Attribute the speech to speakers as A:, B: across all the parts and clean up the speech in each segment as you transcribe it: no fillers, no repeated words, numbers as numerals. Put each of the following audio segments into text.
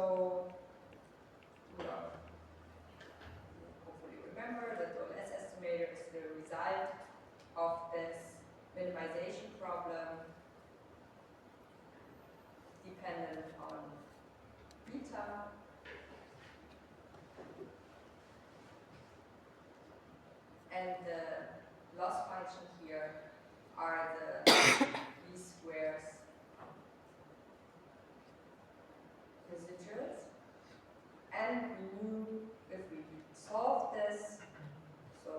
A: So, hopefully remember that the OLS estimator is the result of this minimization problem dependent on beta. And the loss function here are the least squares residuals. And we knew if we solve this, so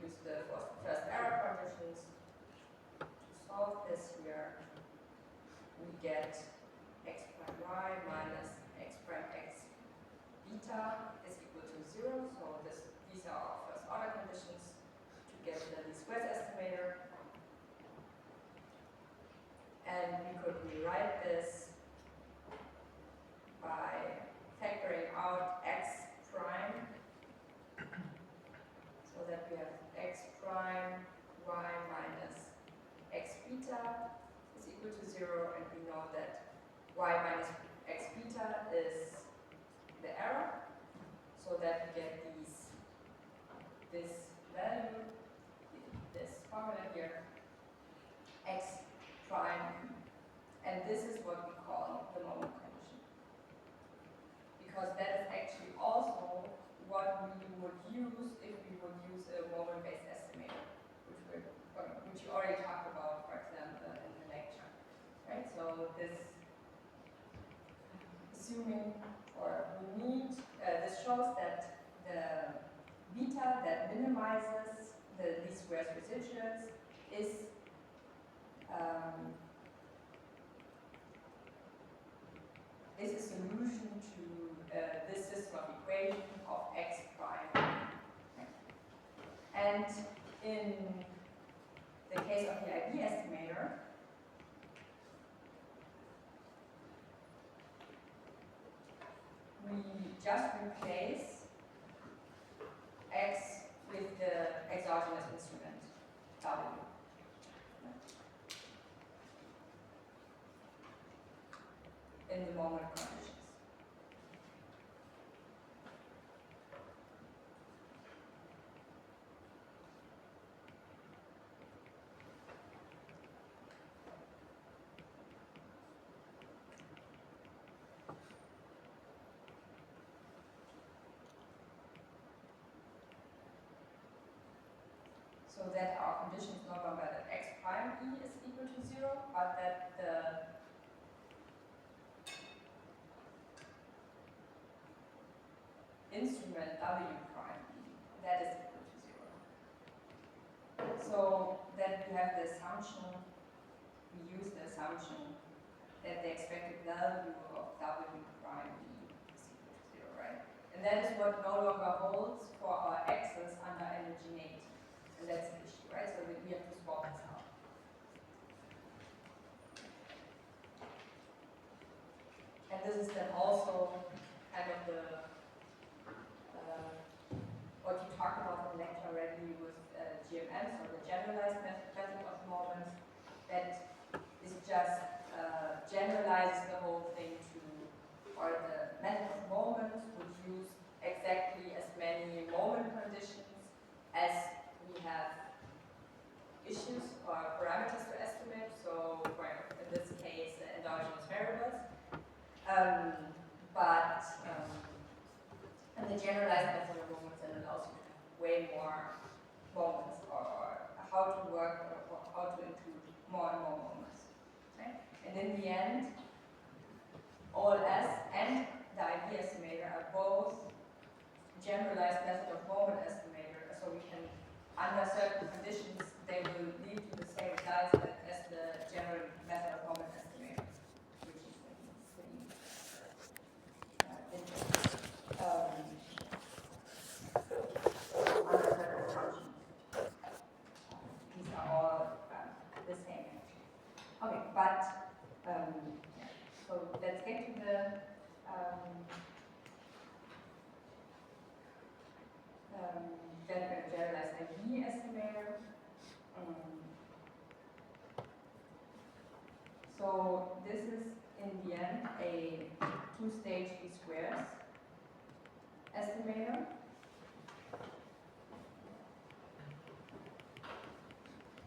A: use the first error conditions to solve this here, we get x prime y minus x prime x beta is equal to 0. So these are our first order conditions to get the least squares estimator. And we could rewrite this by factoring out x prime, so that we have x prime y minus x beta is equal to 0, and we know that y minus x beta is the error, so that we get this value, this formula here, x prime, and this is what we call the moment condition, because that is actually also what we would use if we would use a moment-based estimator, which we already talked about, for example, in the lecture, right? So this, assuming, or we need, this shows that the beta that minimizes the least squares residuals is a solution to this system of equation of x prime. And in the case of the IB estimator, we just replace x with the exogenous instrument W. In the moment conditions. So that our condition is no longer that x prime E is equal to 0, but that the instrument W prime E, that is equal to 0. So that we have the assumption, we use the assumption that the expected value of W prime E is equal to 0, right? And that is what no longer holds for our x's under energy. And that's the issue, right? So we have to swap this out. And this is then also kind of the what you talked about in the lecture already with GMM, so the generalized method of moments, that is just generalizes the whole thing to, or the method of moments would use exactly as many moment conditions as we have issues or parameters to estimate, so for, in this case, endogenous variables. And the generalized method of moments then allows you to have way more moments, or how to work, or how to include more and more moments. Okay? And in the end, OLS and the IB estimator are both generalized method of moment estimator, so we can, under certain conditions, they will lead to the same results as the general method of moment estimator, which is pretty interesting. Under certain assumptions, these are all the same. Okay, but yeah. So let's get to the generalized IB estimator. PHD squares estimator.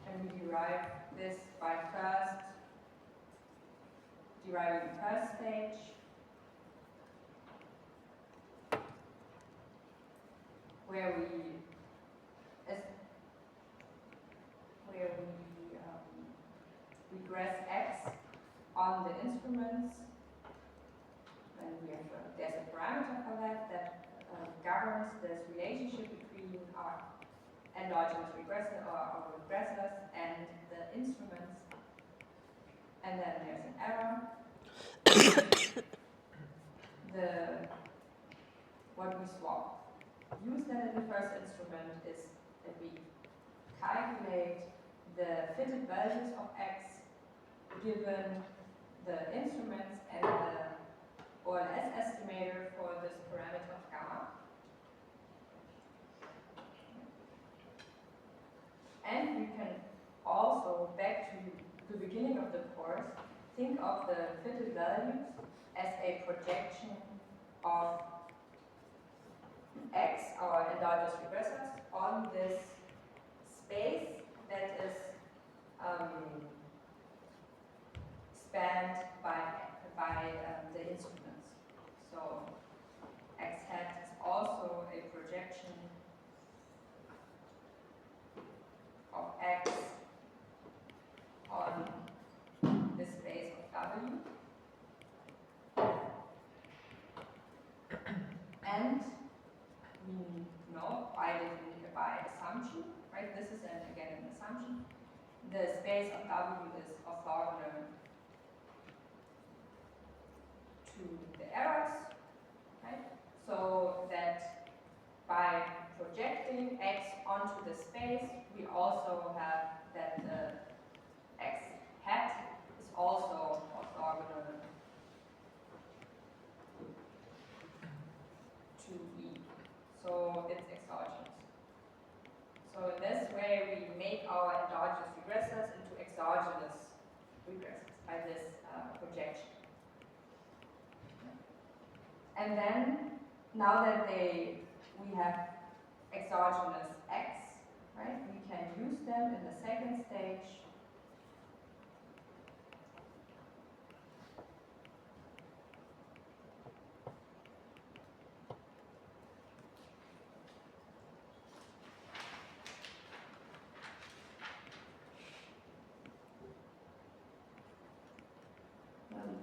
A: And we derive this by first deriving the first stage, where we regress x on the instruments, and there's a parameter for that governs this relationship between our endogenous regressor or our regressors and the instruments, and then there's an error. What we use then in the first instrument is that we calculate the fitted values of x given the instruments and the OLS estimator for this parameter of gamma. And we can also, back to the beginning of the course, think of the fitted values as a projection of x, our endogenous regressors, on this space that is spanned by the instruments. So x hat is also a projection of x on the space of W. And we know by assumption, right? This is again an assumption. The space of W is orthogonal to the errors, right? So that by projecting x onto the space, we also have that the x hat is also orthogonal to E. So it's exogenous. So in this way, we make our endogenous regressors into exogenous regressors by this projection. And then, now that we have exogenous x, right, we can use them in the second stage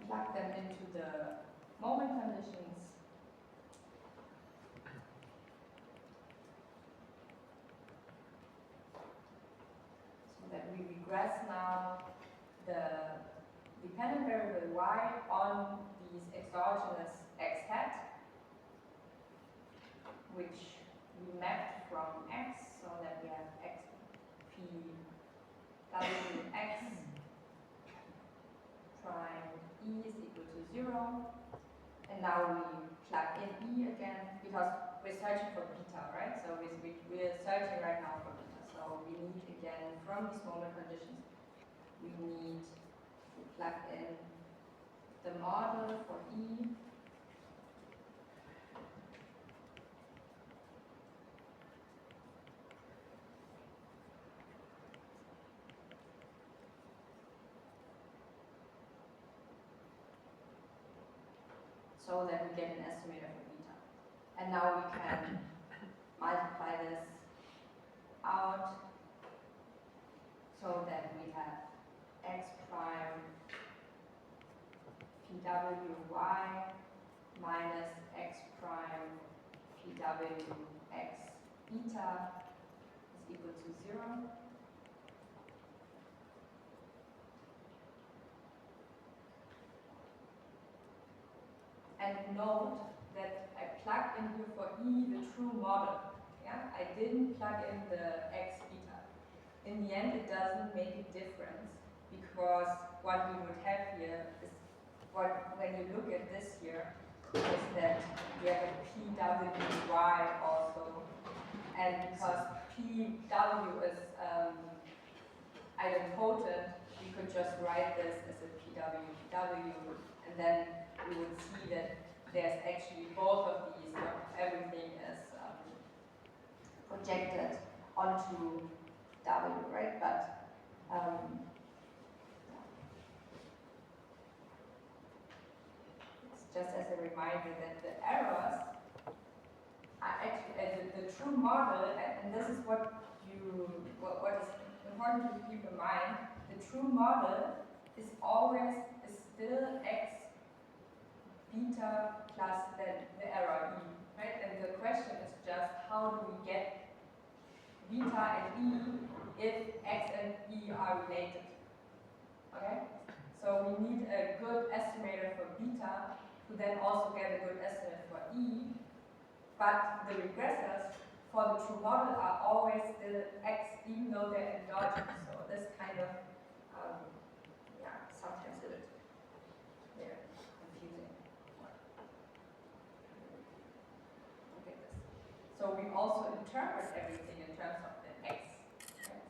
A: plug them into the moment conditions. So that we regress now the dependent variable y on these exogenous x hat, which we mapped from x, so that we have x p w x prime E is equal to 0, and now we plug in E again, because we're searching for beta, right? So we're searching right now for beta, so we need again, from these moment conditions, we need to plug in the model for E, so that we get an estimator for beta. And now we can multiply this out so that we have x prime pwy minus x prime pwx beta is equal to 0. And note that I plugged in here for E the true model. Yeah, I didn't plug in the x beta. In the end, it doesn't make a difference, because what we would have here is when you look at this here, is that we have a pwy also, and because pw is idempotent, we could just write this as a pw, and then we would see that there's actually both of these, everything is projected onto W, right? But it's just as a reminder that the errors are actually the true model, and this is what is important to keep in mind. The true model is still x beta plus the error e, right? And the question is just how do we get beta and e if x and e are related? Okay? So we need a good estimator for beta to then also get a good estimate for e, but the regressors for the true model are always still x, even though they're endogenous. So this kind of, sometimes they're confusing. Look at this. So we also interpret everything in terms of the x. Right?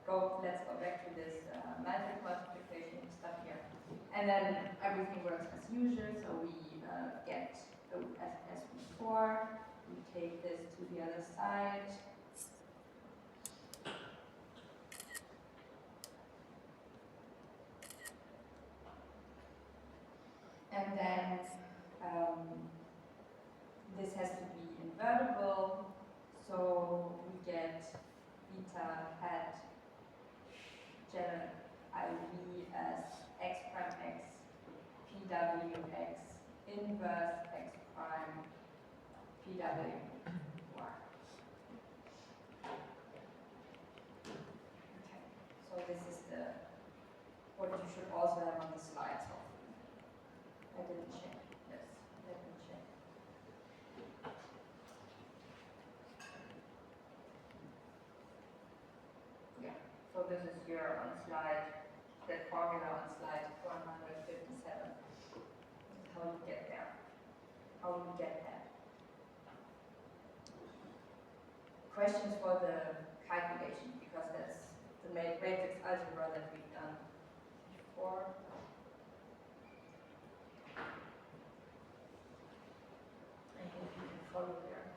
A: So let's go back to this magic multiplication stuff here. And then everything works as usual. So we get as before. We take this to the other side. And then this has to be invertible, so we get beta hat general IV as x prime x, pw x, inverse x prime, pw y. Okay, so this is what you should also have on the slides. I didn't check. Yes, let me check. Yeah, so this is here on slide, that formula on slide 157. This is how you get there. How you get there. Questions for the calculation, because that's the matrix algebra that we've done before. I hope you can follow there.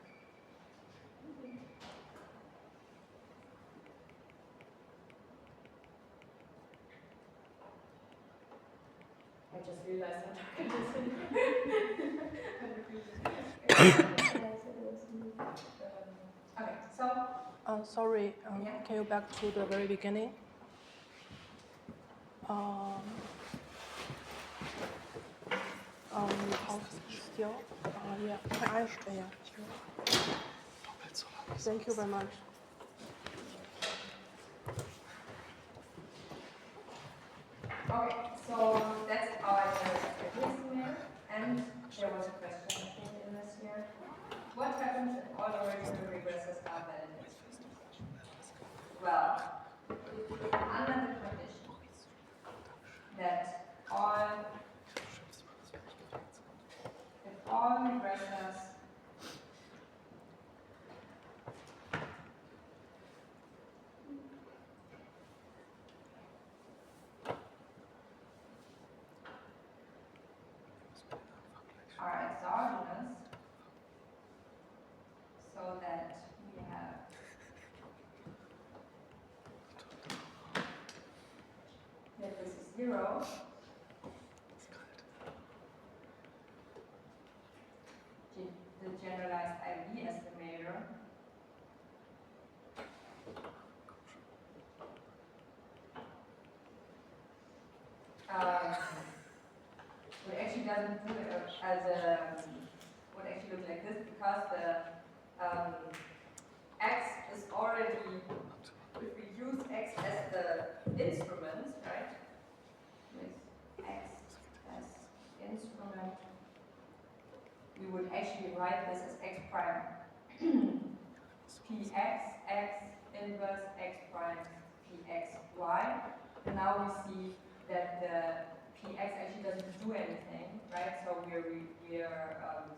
A: I just realized I'm talking to okay, so.
B: Sorry,
A: Yeah.
B: can you back to the very beginning? Still? Yeah. Yeah. Thank you very much.
A: Okay, so that's how I did the estimate, and there was a question I think in this here. What happens if all original regressors are validated? Well, under the condition that if all regressors are exogenous, so that we have that this is 0, the generalized IV estimator it actually doesn't do it as would actually look like this, because the x is already, if we use x as the instrument, right? With x as instrument, we would actually write this as x prime px, x inverse x prime px y. And now we see that the px actually doesn't do anything, right? So we're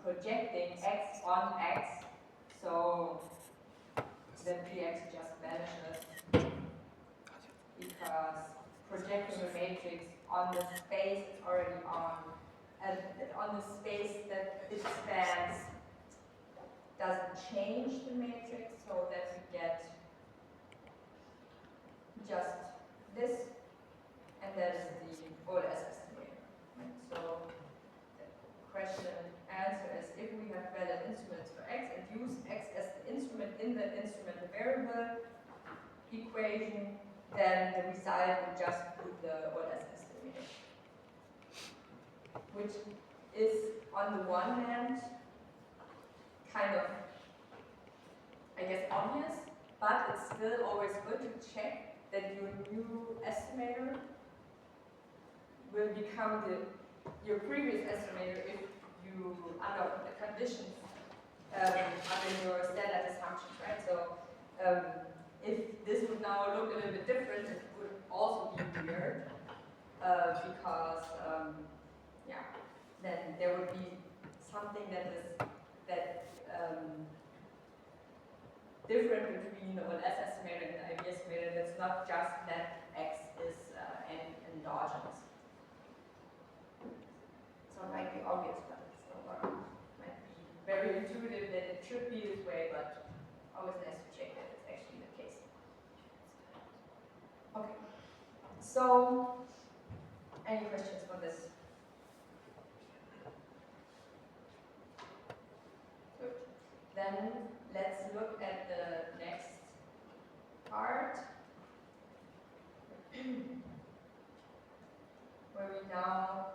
A: projecting x on x, so the px just vanishes, because projecting a matrix on the space it's already on on the space that it spans doesn't change the matrix, so that we get just this, and that is the OLS estimator. Right? So the question answer is, if we have valid instruments for x and use x as the instrument in the instrument variable equation, then the result would just be the OLS estimator, which is on the one hand kind of, I guess, obvious, but it's still always good to check that your new estimator will become your previous estimator if you, under the conditions, under your standard assumptions, right? So if this would now look a little bit different, it would also be weird, because, yeah, then there would be something that is different between the OLS estimator and the IB estimator. That's not just that x is endogenous. So it might be obvious, but it's not, might be very intuitive that it should be this way, but always nice to check that it's actually the case. Okay. So, any questions for this? Good. Then let's look at the next part, where we now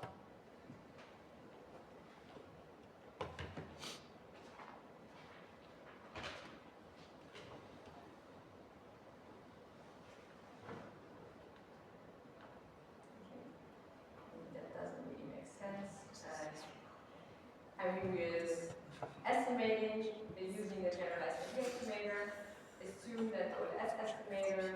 A: that doesn't really make sense. I mean, we're estimating using the generalized estimator. Assume that OLS estimator.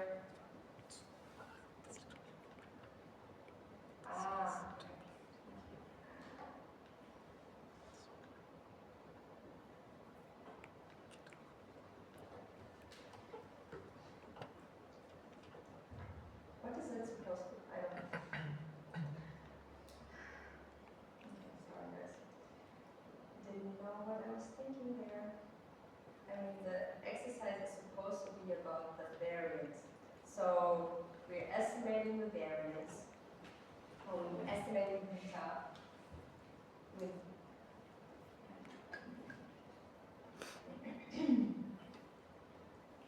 A: What is it supposed to? I don't know. Sorry, guys. Didn't know what I was thinking there. I mean, the exercise is supposed to be about the variance. So we're estimating the variance, or we're estimating beta with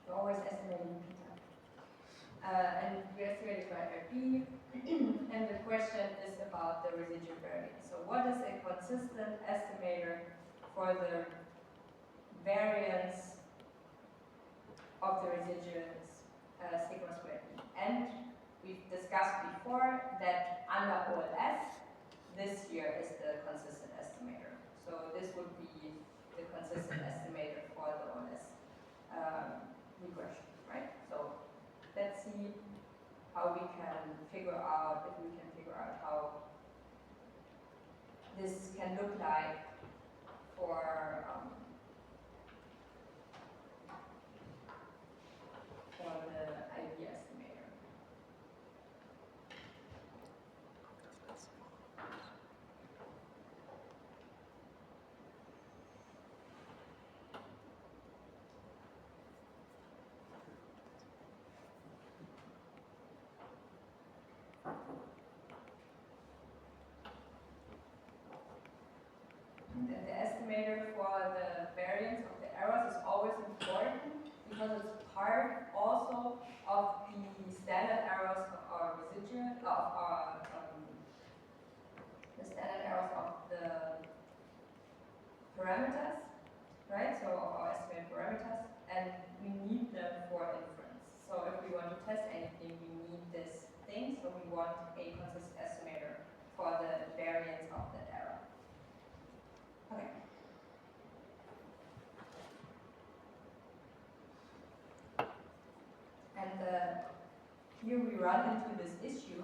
A: we're always estimating beta. And we're estimating by RB, and the question is about the residual variance. So what is a consistent estimator for the variance of the residuals sigma squared e? And we've discussed before that under OLS, this here is the consistent estimator. So this would be the consistent estimator for the OLS regression, right? So let's see how we can figure out, if we can figure out how this can look like for the IB estimator. And the estimator for the variance of the errors is always important because it's part also of the standard errors of our residual, of our the standard errors of the parameters, right? So of our estimated parameters, and we need them for inference. So if we want to test anything, we need this thing. So we want a consistent estimator for the variance of that error. Okay. And here we run into this issue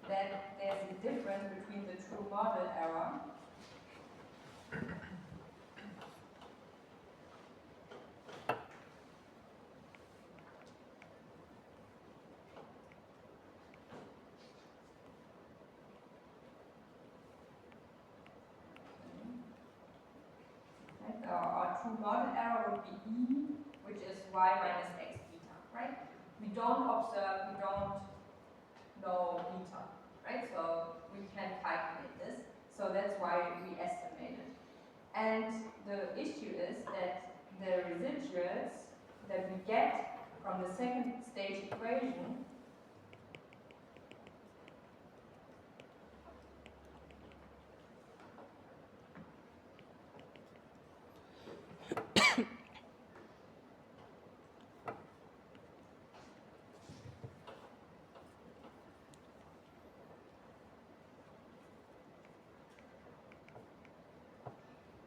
A: that there's a difference between the true model error our true model error would be E, which is y minus x beta, right? We don't observe, we don't know beta, right? So we can calculate this. So that's why we estimate it. And the issue is that the residuals that we get from the second stage equation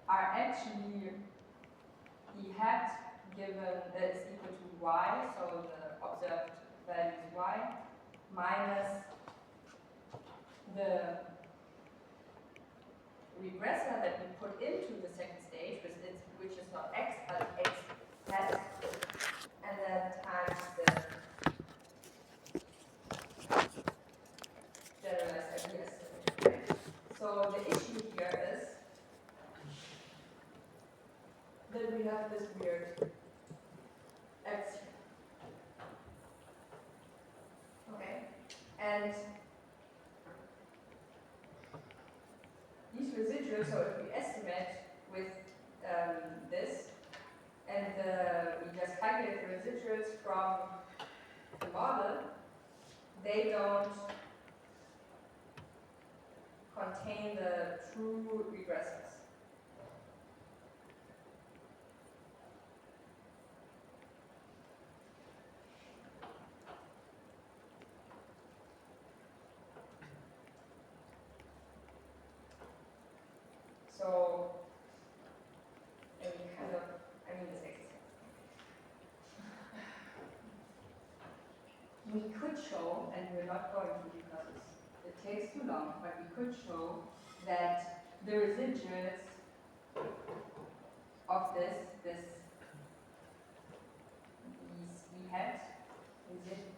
A: are actually the hat given that is equal to y, so the observed value is y, minus the regressor that we put into the second stage, which is not x, but x hat, and then times the generalized idea estimate, right? So the issue here is that we have this weird x here. Okay, and these residuals, so if we estimate with this, and we just calculate the residuals from the model, they don't contain the true regressors. So, and we kind of, I mean, this exercise. We could show, and we're not going to because it takes too long, but we could show that the residuals of these we had residuals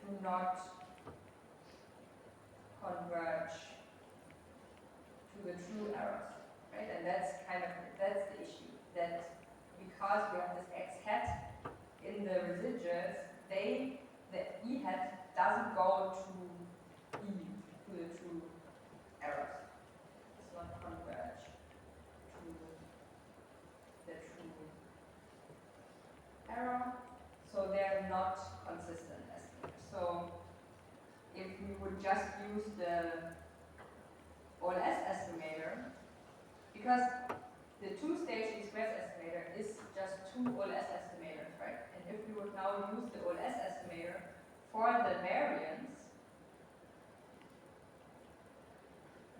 A: do not converge to the true errors, right? And that's the issue, that because we have this x hat in the residuals, the e hat doesn't go to e, to the true errors. Does not converge to the true error, so they're not consistent estimators. So if we would just use the OLS estimator, because the two-stage express estimator is just two OLS estimators, right? And if we would now use the OLS estimator for the variance,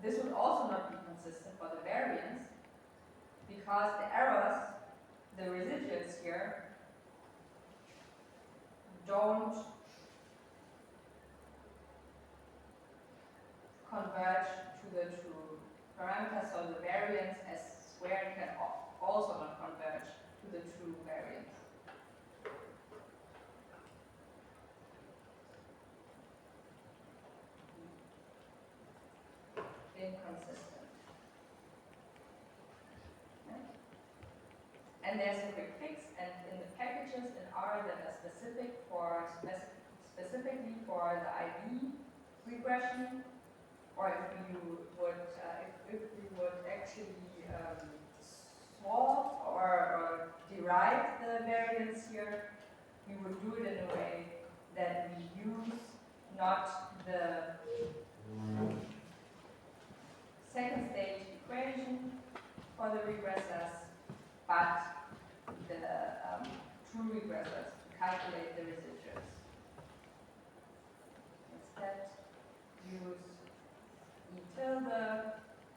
A: this would also not be consistent for the variance, because the errors, the residuals here, don't converge to the true parameter, so the variance as squared can also not converge to the true variance. Inconsistent. Right? And there's a quick fix, and in the packages in R that are specifically for the IB regression, or if we would actually solve or derive the variance here, we would do it in a way that we use not the second stage equation for the regressors, but the true regressors to calculate the residuals. Instead, use E tilde,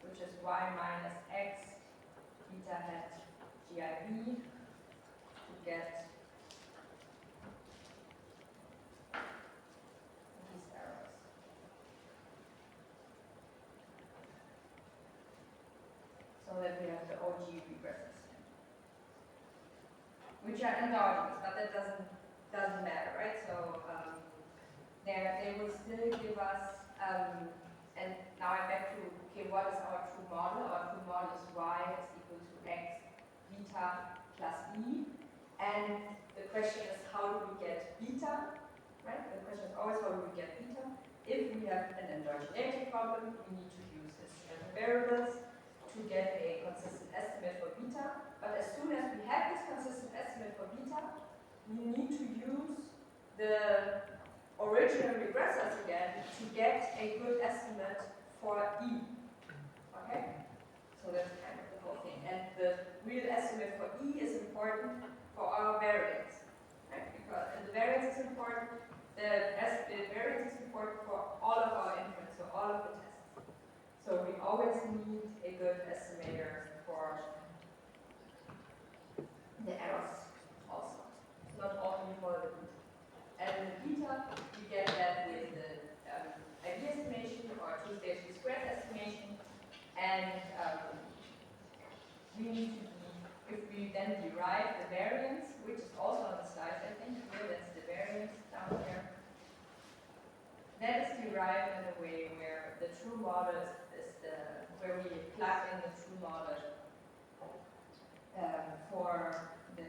A: which is y minus x beta hat GIB to get these errors. So that we have the OG regressors, which are endogenous, but that doesn't matter, right? So they will still give us, and now I'm back to okay, what is our true model? Our true model is y is equal to x beta plus e. And the question is, how do we get beta? Right? The question is always, how do we get beta? If we have an endogeneity problem, we need to use these variables to get a consistent estimate for beta. But as soon as we have this consistent estimate for beta, we need to use the original regressors again to get a good estimate for E. Okay? So that's kind of the whole thing. And the real estimate for E is important for our variance. Right? Because and the variance is important. The variance is important for all of our inputs, so all of the tests. So we always need a good estimator for the errors also. Not only for the beta. And the beta, we get that with the ID estimation or two-stage squared estimation. And we need to be, if we then derive the variance, which is also on the slide, I think, here, that's the variance down here. That is derived in a way where the true model is where we plug in the true model for the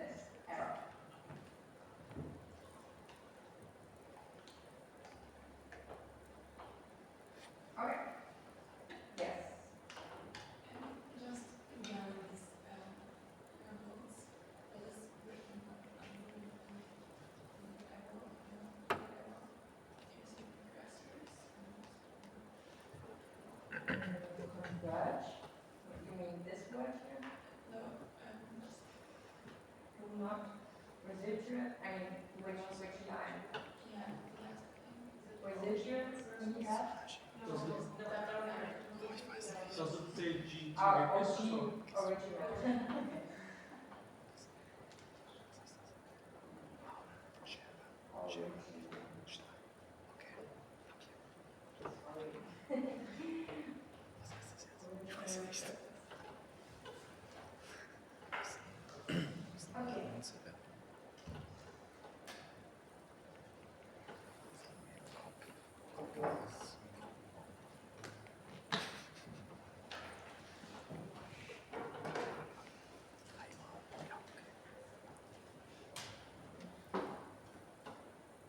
A: error. Okay. Yes.
C: Just regarding this variables, what is written
A: Converge? You mean this word here?
C: No,
A: Do not residual? I mean, which line?
C: yeah,
A: Residuals we have?
D: Does it say G?
A: Or G original?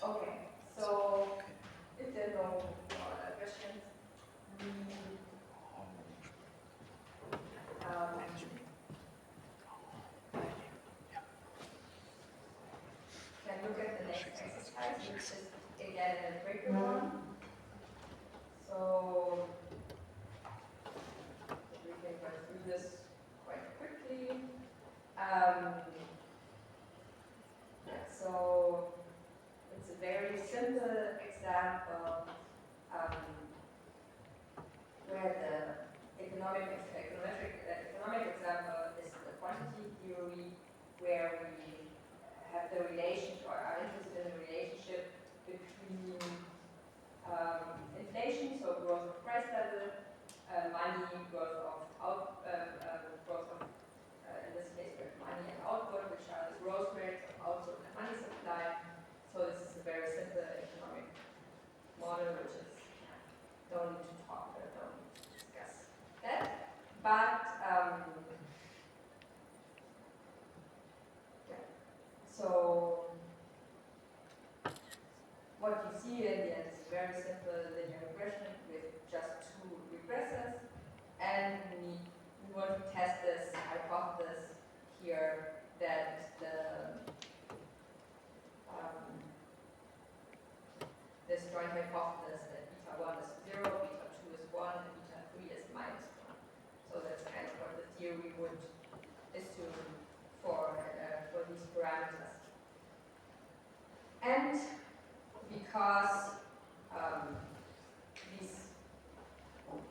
A: Okay, so if there are no other questions, we can look at the next exercise, which is again a trigger one. So we can go through this quite quickly. So it's a very simple example where the economic example is the quantity theory, where we have the relationship or are interested in the relationship between inflation, so growth of price level, money, growth of in this case, we have money and output, which are the growth rates of output and money supply. So this is a very simple economic model, which is don't need to talk about, don't need to discuss that. But yeah. So what you see in the end is a very simple linear regression with just two regressors, and we want to test this hypothesis here that this joint hypothesis that beta 1 is 0, beta 2 is 1, and beta 3 is minus 1. So that's kind of what the theory would assume for these parameters. And because these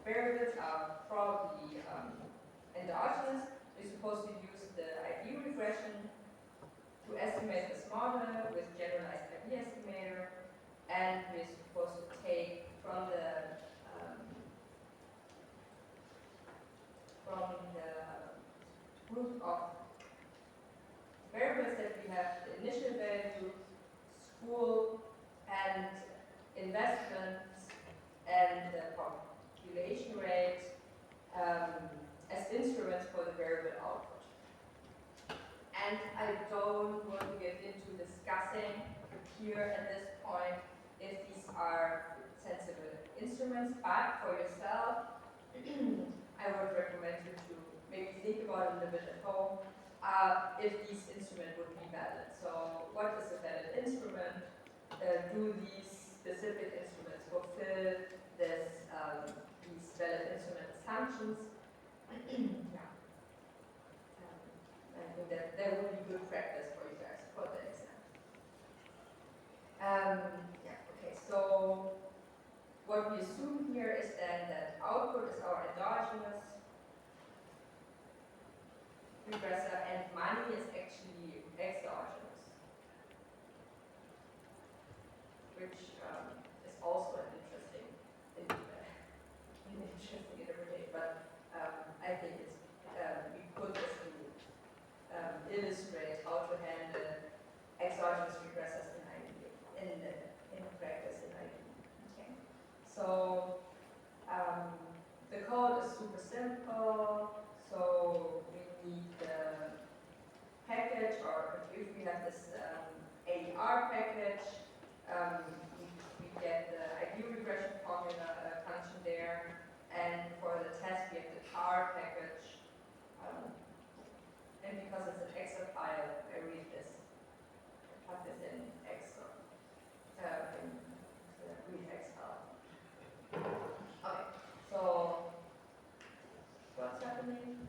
A: variables are probably endogenous, we're supposed to use the ID regression to estimate this model with generalized ID estimator, and we're supposed to take from the group of variables that we have, the initial value, school, and investments, and the population rate, here at this point if these are sensible instruments, but for yourself, I would recommend you to maybe think about it a little bit at home, if these instruments would be valid. So what is a valid instrument? Do these specific instruments fulfill this, these valid instrument assumptions? Yeah. I think that would be good practice for you guys for the exam. Yeah, okay, so what we assume here is then that output is our endogenous regressor and money is actually exogenous, which is also an interesting interpretation, but I think it's, we put this to illustrate how to handle exogenous regressors in practice in IB. Okay. So the code is super simple. So we need the package, or if we have this AER package, we get the IB regression formula function there, and for the test we have the tar package. And because it's an Excel file, I read this. I put this in Excel. Read Excel. Okay, so what's happening?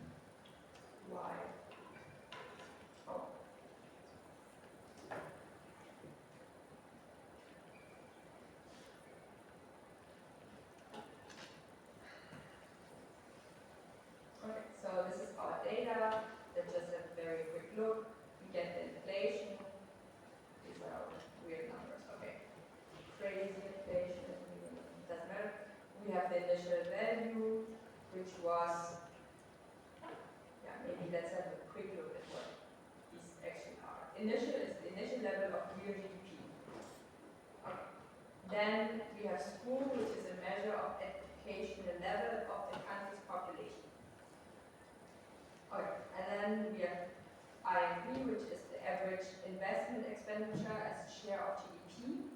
A: Why? Oh. Okay, so this is our data. Let's just have a very quick look. We get the inflation. These are weird numbers. Okay. Crazy inflation. Doesn't matter. We have the initial value, which was, yeah, maybe let's have a quick look at what these actually are. Initial is the initial level of real GDP. Okay. Then we have school, which is a measure of educational level of the country's population. Okay, and then we have INP, which is the average investment expenditure as a share of GDP.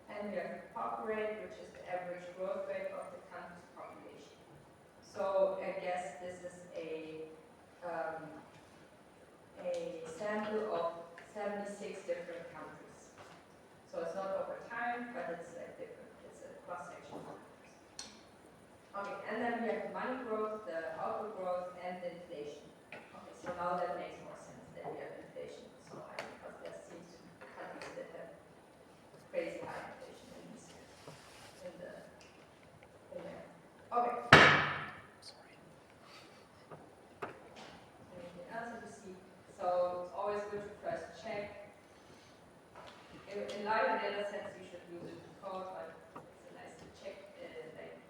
A: And we have pop rate, which is the average growth rate of the country's population. So I guess this is a sample of 76 different countries. So it's not over time, but it's like different. It's a cross-section of countries. Okay, and then we have the money growth, the output growth, and the inflation. Okay, so now that makes more sense that we have inflation so high, because there seems to be countries that have crazy high inflation in these in there. Okay.
B: Sorry.
A: Anything else to see? So it's always good to first check. In larger data sets, you should use it to code, but it's nice to check like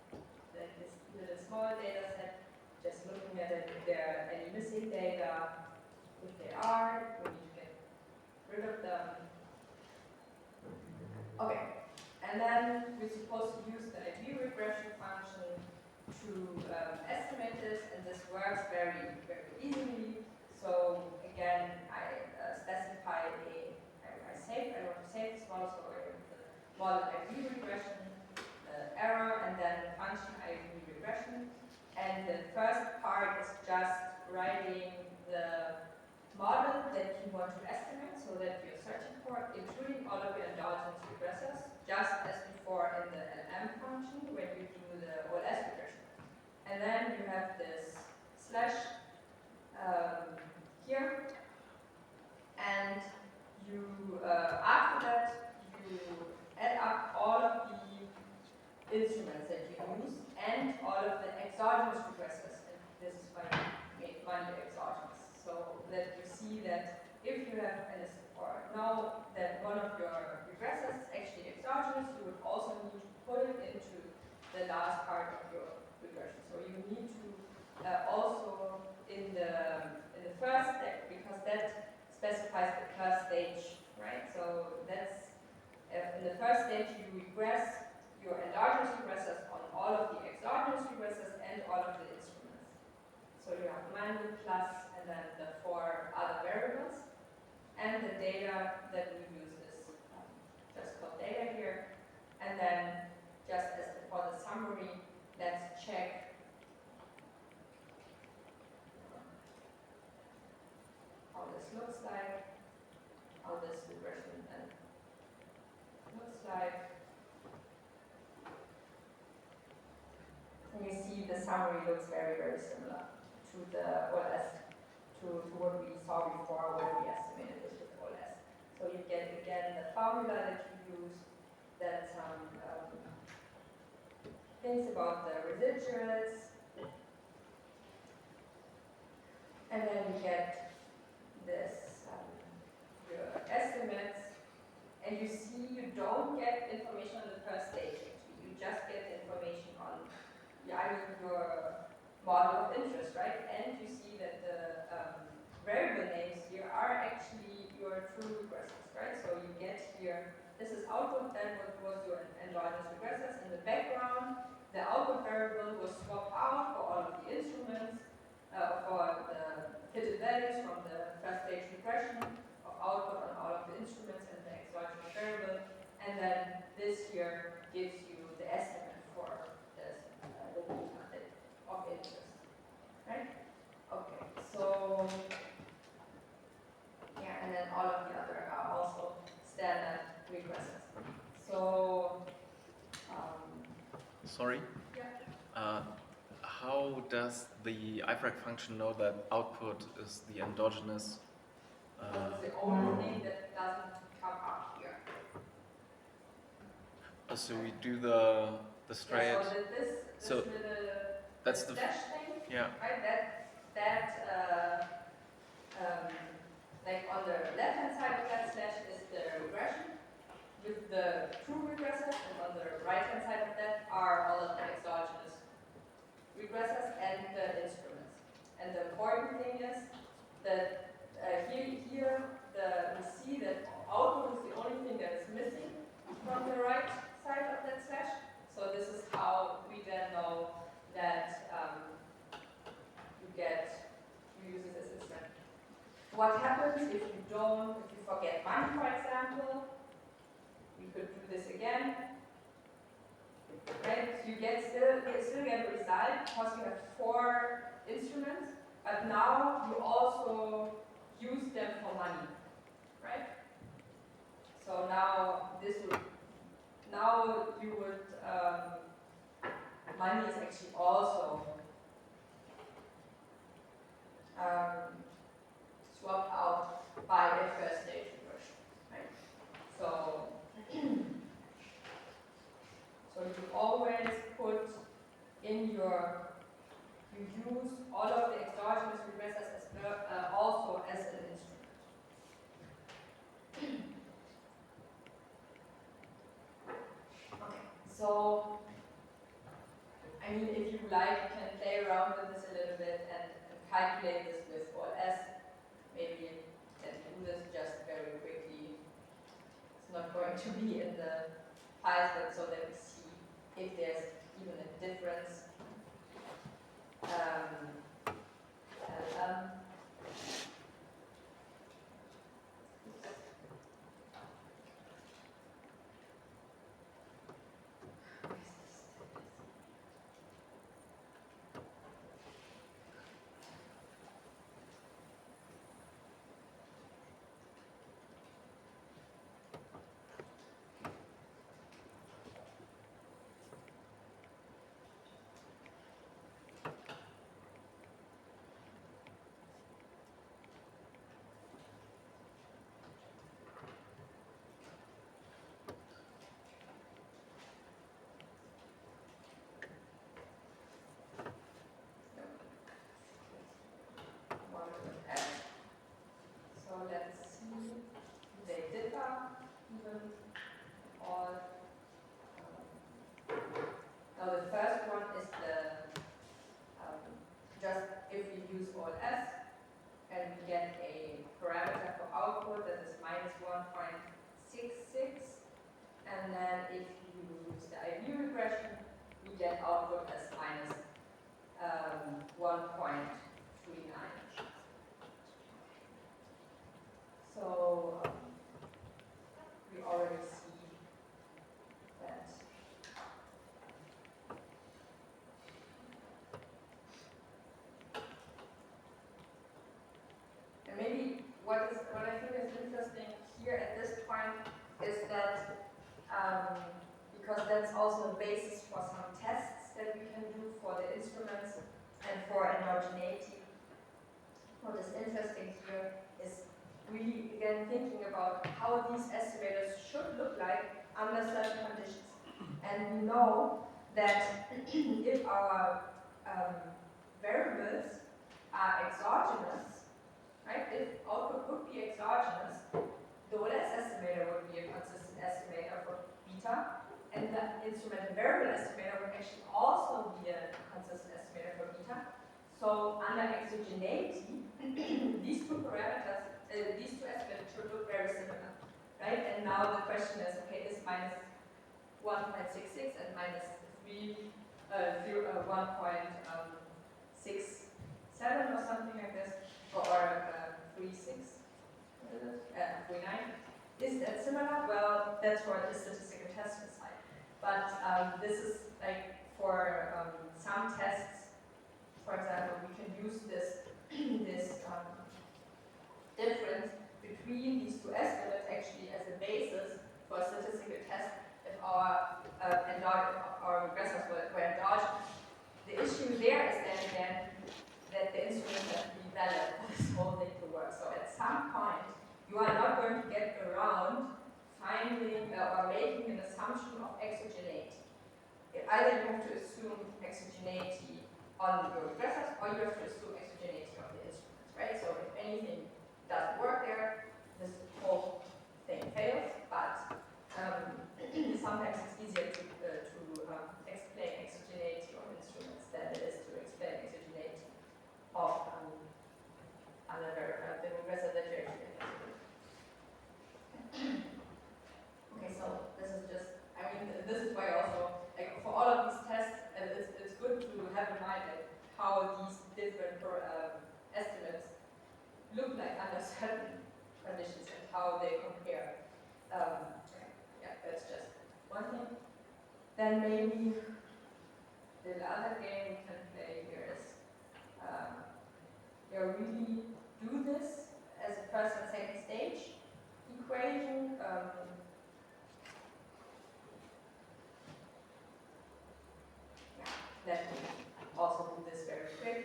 A: this little small data set. Just looking at it, if there are any missing data. If they are, we need to get rid of them. Okay, and then we're supposed to use the IB regression function to estimate this, and this works very, very easily. So again, I specify I want to save this model, so I have the model IB regression, error, and then the function IB regression. And the first part is just writing the model that you want to estimate, so that you're searching for, including all of your endogenous regressors, just as before in the LM function when you do the OLS regression. And then you have this slash here, and you after that you add up all of the instruments that you use and all of the exogenous regressors. And this is why we made money exogenous, so that you see that if you have or know that one of your regressors is actually exogenous, you would also need to put it into the last part of your regression. So you need to also in the first step, because that specifies the first stage, right? So that's in the first stage you regress your endogenous regressors on all of the exogenous regressors and all of the instruments. So you have money plus and then the 4 other variables, and the data that we use is just called data here. And then just as for the summary, let's check how this looks like, how this regression then looks like. And you see the summary looks very, very similar to the OLS, to what we saw before when we estimated this with OLS. So you get again the formula that you use, then some things about the residuals, and then you get this, your estimates, and you see you don't get information on the first stage. You just get information on your model of interest, right? And you see that the variable names here are actually your true regressors, right? So you get here, this is output, then what was your endogenous regressors. In the background, the output variable was swapped out for all of the instruments, for the fitted values from the first stage regression of output on all of the instruments and the exogenous variable. And then this here gives you the estimate for this of interest, right? Okay, so yeah, and then all of the other are also standard regressors. So,
E: sorry?
A: Yeah.
E: How does the ifrag function know that output is the endogenous?
A: That's the only thing that doesn't come up here.
E: So we do the straight.
A: Yeah, so
E: So that's the
A: slash thing,
E: yeah.
A: right? Like on the left-hand side of that slash is the regression with the true regressors, and on the right-hand side of that are all of the exogenous regressors and the instruments. And the important thing is that here we see that output is the only thing that is missing from the right side of that slash. So this is how we then know that you use this as instrument. What happens if you forget money, for example? We could do this again. Right? You still get a result because you have 4 instruments, but now you also use them for money. Right? So now you would money is actually also swapped out by the first stage regression, right? So you always put in you use all of the exogenous regressors as also as an instrument. Okay, so I mean, if you like, you can play around with this a little bit and calculate this with OLS. Maybe you can do this just very quickly. It's not going to be in the files, but so that we see if there's even a difference. So let's see, they differ even all. Now the first one is just if we use all S and we get a parameter for output that is -1.66, and then if you use the IV regression, we get output as -1.39. So we already see what I think is interesting here at this point is that because that's also a basis for some tests that we can do for the instruments and for endogeneity. What is interesting here is really, again, thinking about how these estimators should look like under certain conditions. And we know that if our variables are exogenous, right, if output would be exogenous, the OLS estimator would be a consistent estimator for beta, and the instrument variable estimator would actually also be a consistent estimator for beta. So under exogeneity, these two parameters, these two estimates should look very similar, right? And now the question is, okay, is minus 1.66 and minus 1.67 or something like this, or 3.6, 3.9. Is that similar? Well, that's for the statistical test side. But this is like for some tests, for example, we can use this difference between these two estimates actually as a basis for a statistical test if our regressors were endogenous. The issue there is then again that the instrument has to be valid for this whole thing to work. So at some point, you are not going to get around finding or making an assumption of exogeneity. Either you have to assume exogeneity on your regressors, or you have to assume exogeneity on the instruments, right? So if anything doesn't work there, this whole thing fails. But sometimes it's easier to explain exogeneity on instruments than it is to explain exogeneity of the regressor that you're actually interested in. Okay, so this is just, I mean, this is why also, like for all of these tests, it's good to have in mind like, how these different estimates look like under certain conditions and how they compare. Okay, yeah, that's just one thing. Then maybe the other game we can play here is really do this as a first and second stage equation. Let me also do this very quick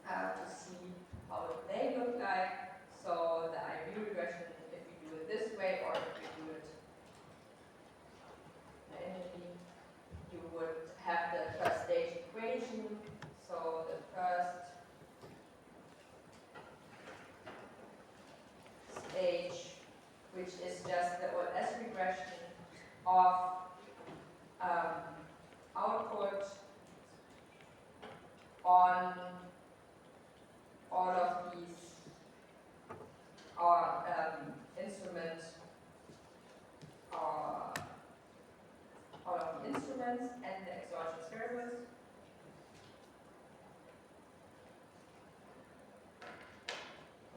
A: to see how it may look like. So the IB regression, if we do it this way or if we do it manually, you would have the first stage equation. So the first stage, which is just the OLS regression of output on all of these instruments, all of the instruments and the exogenous variables.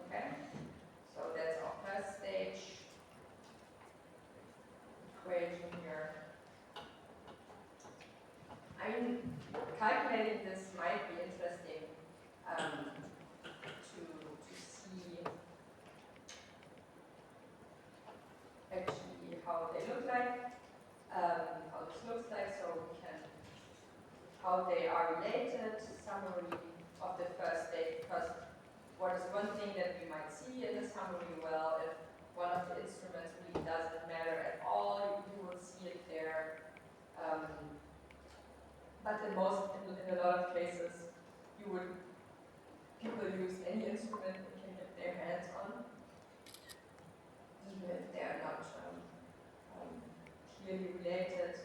A: Okay, so that's our first stage equation here. I mean, calculating this might be interesting to see actually how they look like, how this looks like, so we can, how they are related, summary of the first stage, because what is one thing that we might see in the summary, well, if one of the instruments really doesn't matter at all, you will see it there. But in a lot of cases, people use any instrument they can get their hands on, even if they are not clearly related.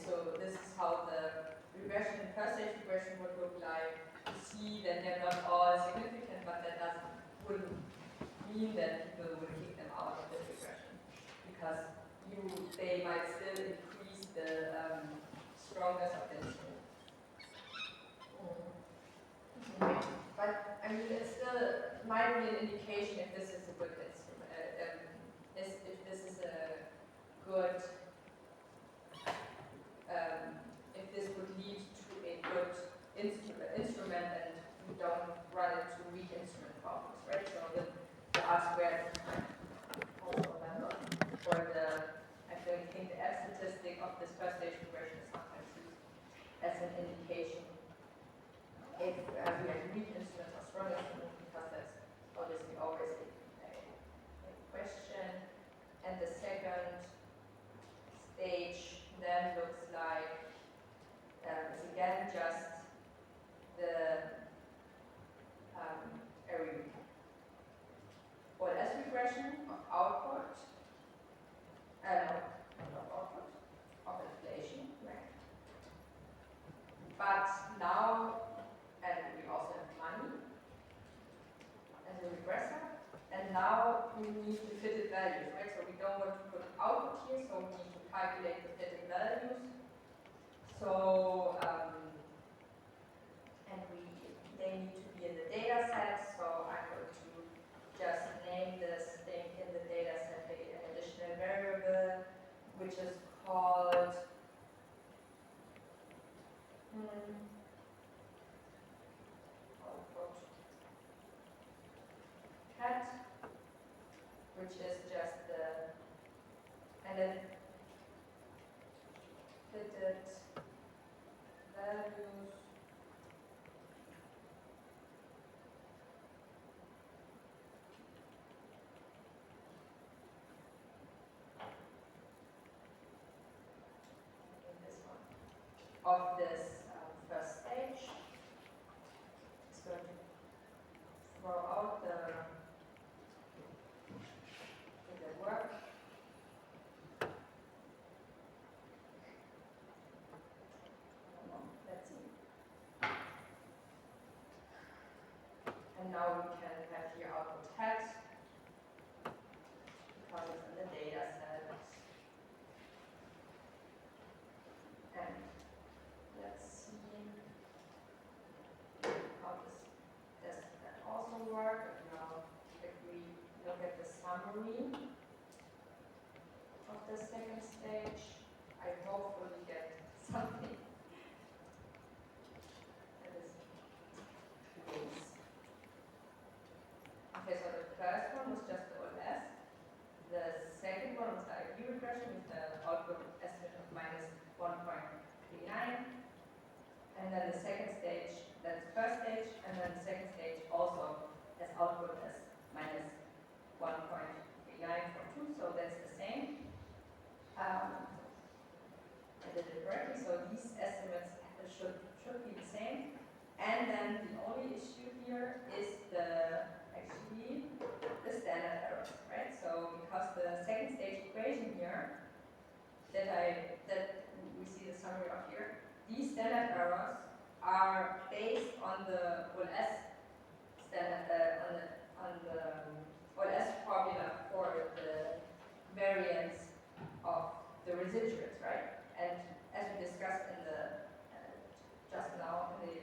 A: So this is how the regression, first stage regression would look like. You see that they're not all significant, but that wouldn't mean that people would kick them out of the regression, because they might still increase the strongness of the instrument. But I mean, it still might be an indication if this is a good instrument, if this is a good, if this would lead to a good instrument and we don't run into weak instrument problems, right? So R-squared also remember. For the, I think the F statistic of this first stage regression is sometimes used as an indication if we have weak instruments or strong instruments, because that's obviously always a question. And the second stage then looks like is again just the OLS regression of output, not of output, of inflation, right? But now, and we also have money as a regressor, and now we need the fitted values, right? So we don't want to put output here, so we need to calculate the fitted values. So, and they need to be in the data set, so I'm going to just name this thing in the data set an additional variable, which is called cat, which is just the, and then fitted values of this first stage. It's going to throw out the work. Let's see. And now we can have here output hat, because it's in the data set. And let's see how does that also work. And now if we look at the summary of the second stage, I hopefully get something that is loose. Okay, so the first one was just the OLS. The second one was the IQ regression with the output estimate of minus 1.39. And then the second stage, that's the first stage, and then the second stage also has output as minus 1.39 for 2, so that's the same. I did it correctly, so these estimates should be the same. And then the only issue here is actually the standard errors, right? So because the second stage equation here that we see the summary of here, these standard errors are based on the OLS standard on the OLS formula for the variance of the residuals, right? And as we discussed in the just now in the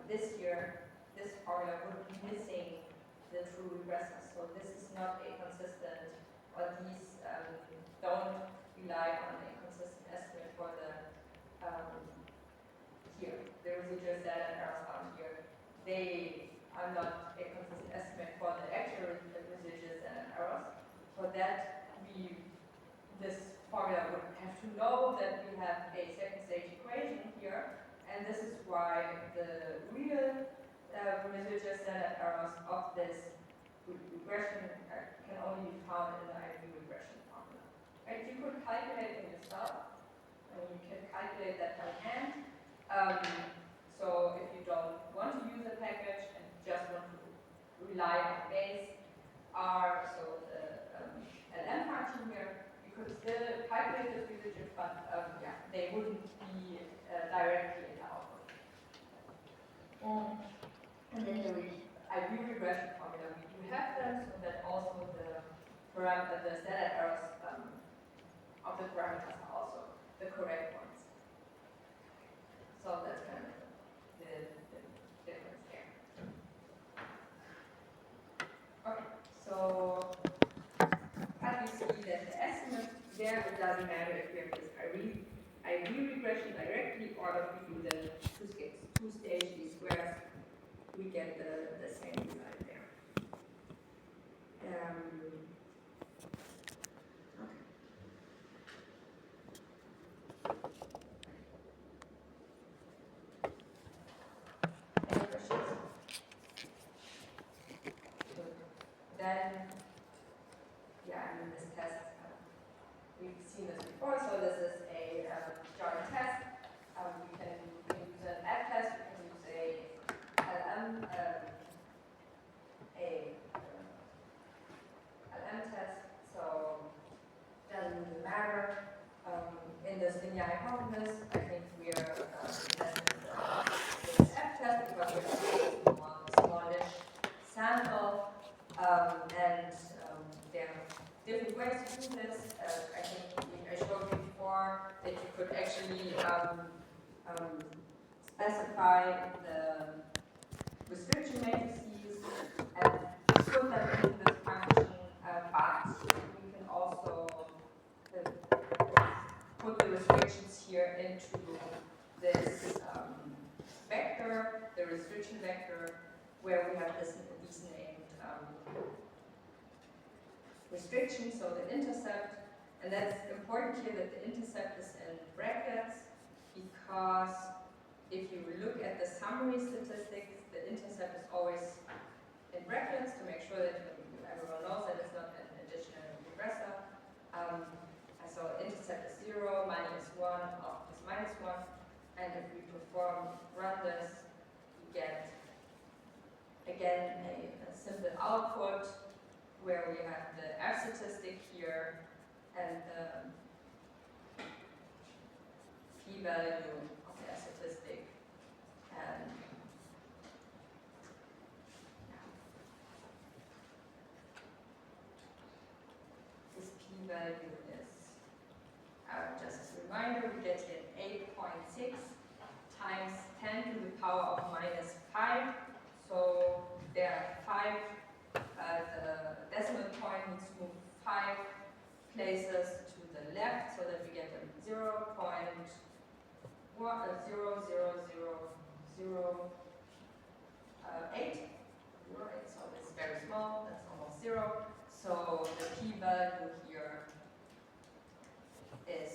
A: this year, this formula would be missing the true regressors. So this is not a consistent, or these don't rely on a consistent estimate for the here. The residual standard errors found here, they are not a consistent estimate for the actual residual standard errors. For that, this formula would have to know that we have a second stage equation here, and this is why the real residual standard errors of this regression can only be found in the IQ regression formula. Right? You could calculate it yourself, and you can calculate that by hand. So if you don't want to use a package and just want to rely on base R, so the LM function here, you could still calculate this residual, but yeah, they wouldn't be directly in the output. And then the IQ regression formula, we do have them, so that also the standard errors of the parameters are also the correct ones. So that's kind of the difference there. Okay, so as you see that the estimate there, it doesn't matter if we have this IQ regression directly or if we do the two-stage least squares, we get the same result there. then, yeah, I mean this test, we've seen this before, so this is a joint test. We can use an F test, we can use a LM, LM test, so doesn't really matter. In this linear hypothesis, I think we are testing this F test because we're taking one smallish sample, and there are different ways to do this. I think I showed you before that you could actually specify the restriction matrices and put them into this function, but we can also put the restrictions here into this vector, the restriction vector, where we have these named restrictions, so the intercept. And that's important here that the intercept is in brackets, because if you look at the summary statistics, the intercept is always in brackets to make sure that everyone knows that it's not an additional regressor. So intercept is 0, minus 1, off is minus 1, and if we run this, we get again a simple output where we have the F statistic here and the p-value of the F statistic, and this p-value is, just as a reminder, we get here 8.6 times 10 to the power of minus 5. So there are 5, the decimal point needs to move 5 places to the left so that we get a 0.0000008. So it's very small, that's almost 0. So the p-value here is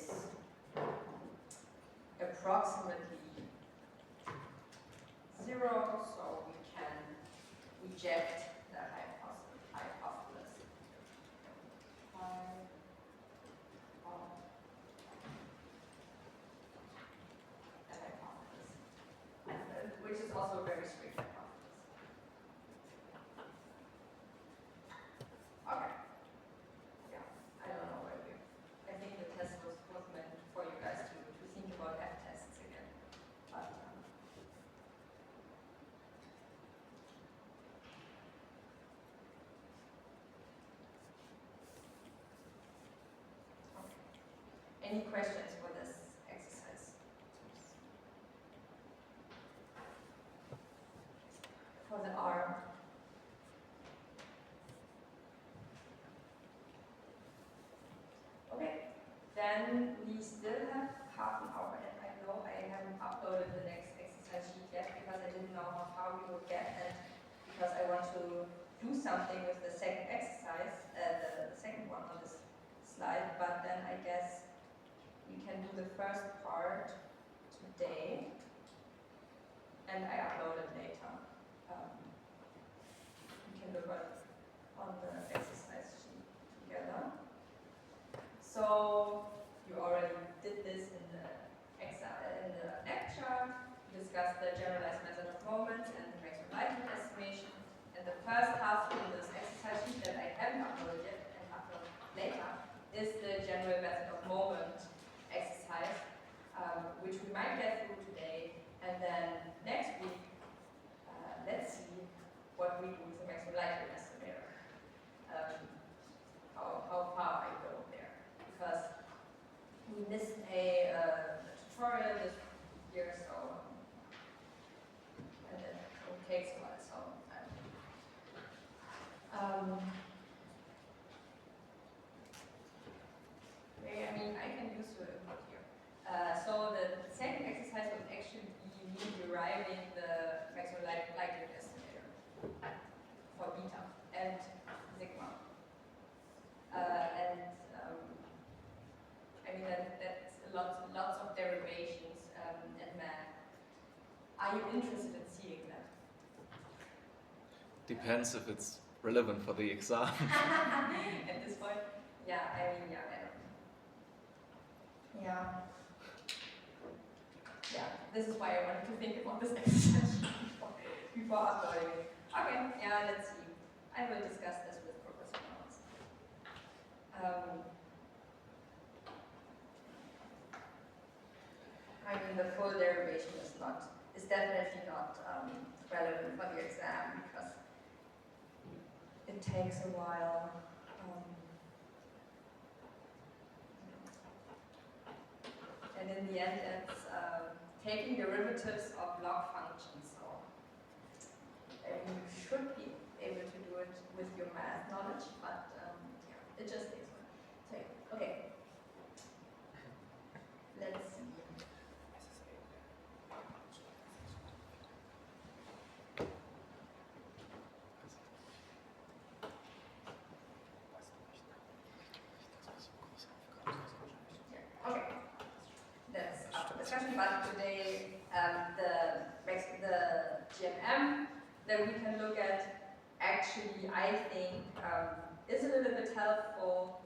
A: approximately 0, so we can reject the hypothesis. Which is also a very strict hypothesis. Okay. Yeah, I don't know where we. I think the test was meant for you guys to think about F tests again. But okay. Any questions for this exercise? For the R. Okay, then we still have half an hour, and I know I haven't uploaded the next exercise sheet yet because I didn't know how far we would get, and because I want to do something with the second exercise, the second one on this slide, but then I guess we can do the first part today, and I upload it later. We can look on the exercise sheet together. So you already did this in the lecture. We discussed the generalized method of moments and the maximum likelihood estimation. And the first task in this exercise sheet that I haven't uploaded yet and upload later is the general method of moment exercise, which we might get through today. And then next week, let's see what we do with the maximum likelihood estimator. How far I go there. Because we missed a tutorial this year, so and it takes a while, so I mean I can use your input here. So the second exercise would actually be me deriving the maximum likelihood estimator for beta and sigma. I mean that's lots of derivations and math. Are you interested in seeing that?
E: Depends if it's relevant for the exam.
A: At this point, yeah, I mean, yeah, I don't know. Yeah. Yeah, this is why I wanted to think about this exercise before uploading it. Okay, yeah, let's see. I will discuss this with Professor Notes. I mean, the full derivation is definitely not relevant for the exam because it takes a while. And in the end, it's taking derivatives of log functions. So you should be able to do it with your math knowledge, but yeah, it just takes one. So, okay. Let's see. Okay, that's our discussion. But today, the GMM that we can look at actually, I think, is a little bit helpful.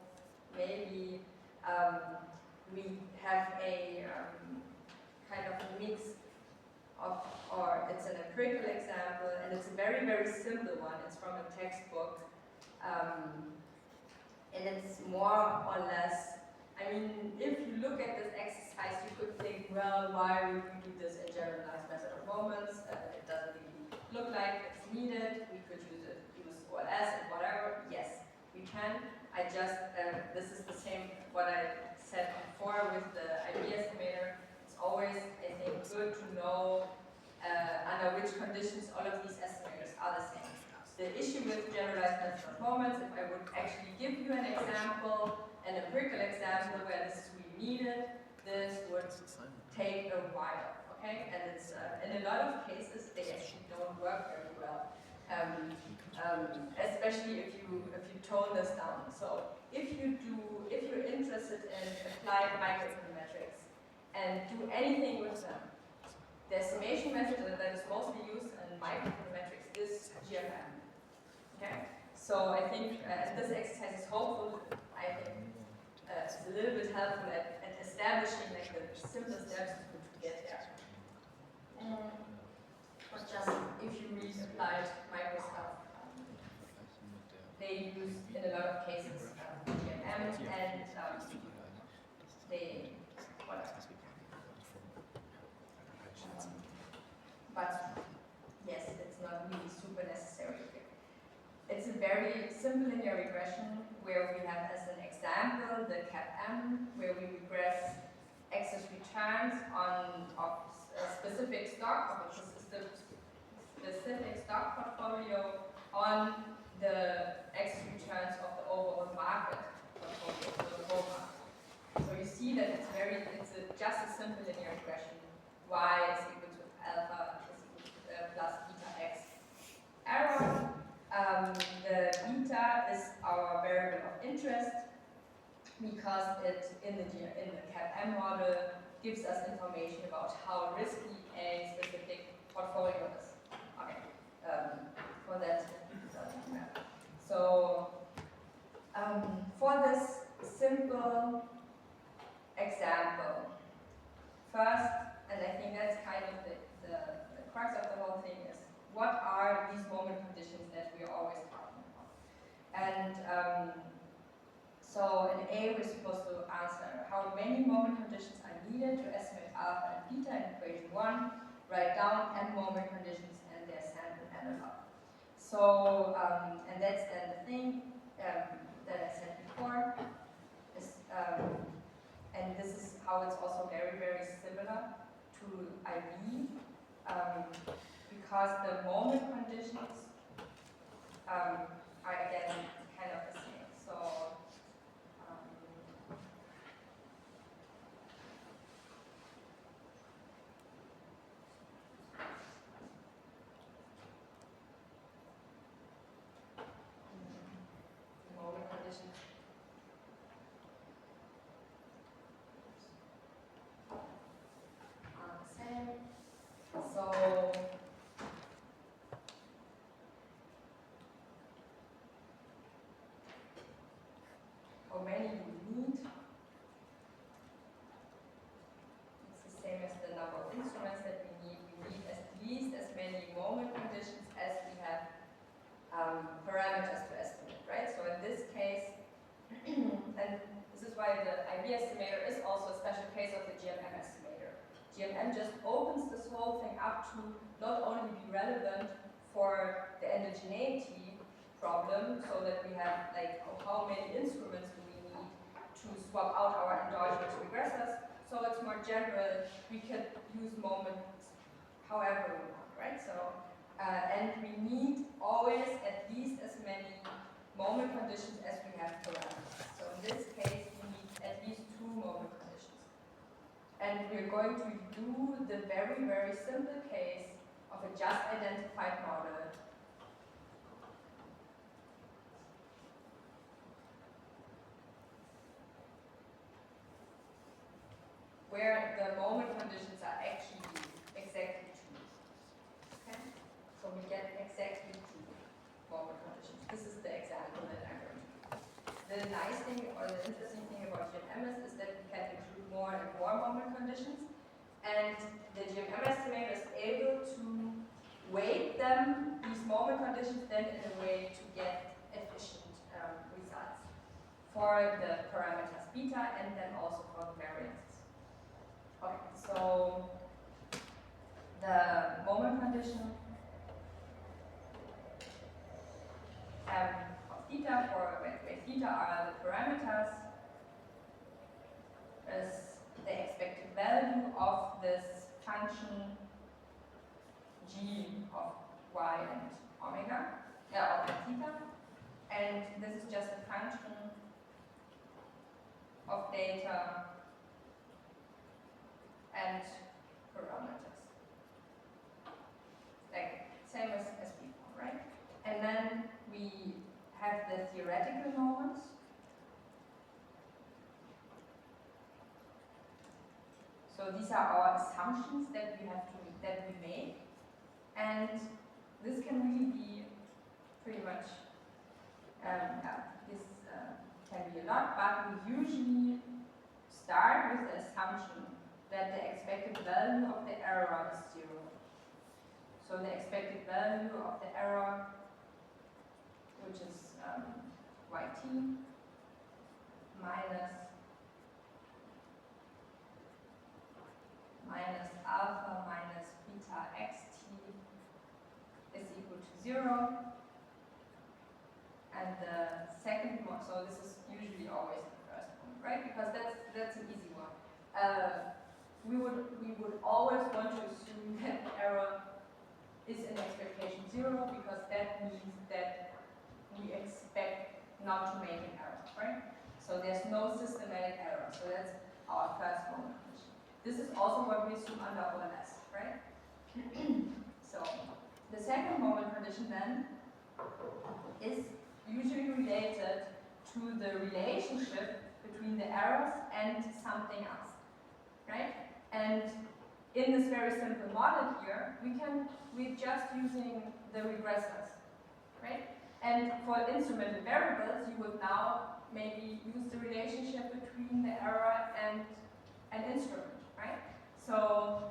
A: Maybe we have a kind of mix of, or it's an empirical example, and it's a very, very simple one. It's from a textbook, and it's more or less. I mean, if you look at this exercise, you could think, well, why would we do this in generalized method of moments? It doesn't really look like it's needed. We could use OLS and whatever. Yes, we can. I just, this is the same what I said before with the ID estimator. It's always, I think, good to know under which conditions all of these estimators are the same. The issue with generalized method of moments, if I would actually give you an example, an empirical example where this is really needed, this would take a while, okay? And it's in a lot of cases they actually don't work very well, especially if you tone this down. So if you're interested in applied microeconometrics and do anything with them, the estimation method that is mostly used in microeconometrics is GFM. Okay, so I think this exercise is hopeful. I think it's a little bit helpful at establishing like the simple steps to get there. But just if you read applied micro stuff, they use in a lot of cases GMM and they whatever. But yes, it's not really super necessary here. It's a very simple linear regression where we have as an example the CAP-M, where we regress excess returns of a specific stock, of a specific stock portfolio on the excess returns of the overall market portfolio, so the whole market. So you see that it's just a simple linear regression. Y is equal to alpha is equal to plus beta x error. The beta is our variable of interest because it in the CAP-M model gives us information about how risky a specific portfolio is. Okay, for that doesn't matter. So for this simple example, first, and I think that's kind of the crux of the whole thing is, what are these moment conditions that we're always talking about? And so in A, we're supposed to answer how many moment conditions are needed to estimate alpha and beta in equation 1, write down n moment conditions and their sample analog. So, and that's then the thing that I said before, is, and this is how it's also very, very similar to IB, because the moment conditions are again kind of the same. So the moment conditions are the same. So estimator is also a special case of the GMM estimator. GMM just opens this whole thing up to not only be relevant for the endogeneity problem, so that we have like how many instruments do we need to swap out our endogenous regressors. So it's more general. We can use moments however we want, right? So and we need always at least as many moment conditions as we have parameters. So in this case, we need at least 2 moment conditions. And we're going to do the very, very simple case of a just identified model where the moment conditions are actually exactly 2. Okay? So we get exactly 2 moment conditions. This is the example that I'm going to do. The nice thing or the interesting thing about GMM is that we can include more and more moment conditions, and the GMM estimator is able to weight them, these moment conditions, then in a way to get efficient results for the parameters beta and then also for the variances. Okay, so the moment condition of theta for where theta are the parameters is the expected value of this function g of y and omega, of theta, and this is just a function of data and parameters. Like same as before, right? And then we have the theoretical moments. So these are our assumptions that we make, and this can really be pretty much this can be a lot, but we usually start with the assumption that the expected value of the error is 0. So the expected value of the error, which is yt minus alpha minus beta xt is equal to 0. And the second one, so this is usually always the first one, right? Because that's an easy one. We would always want to assume that the error is in expectation 0, because that means that we expect not to make an error, right? So there's no systematic error. So that's our first moment condition. This is also what we assume under OLS, right? So the second moment condition then is usually related to the relationship between the errors and something else, right? And in this very simple model here, we're just using the regressors, right? And for instrumental variables, you would now maybe use the relationship between the error and an instrument, right? So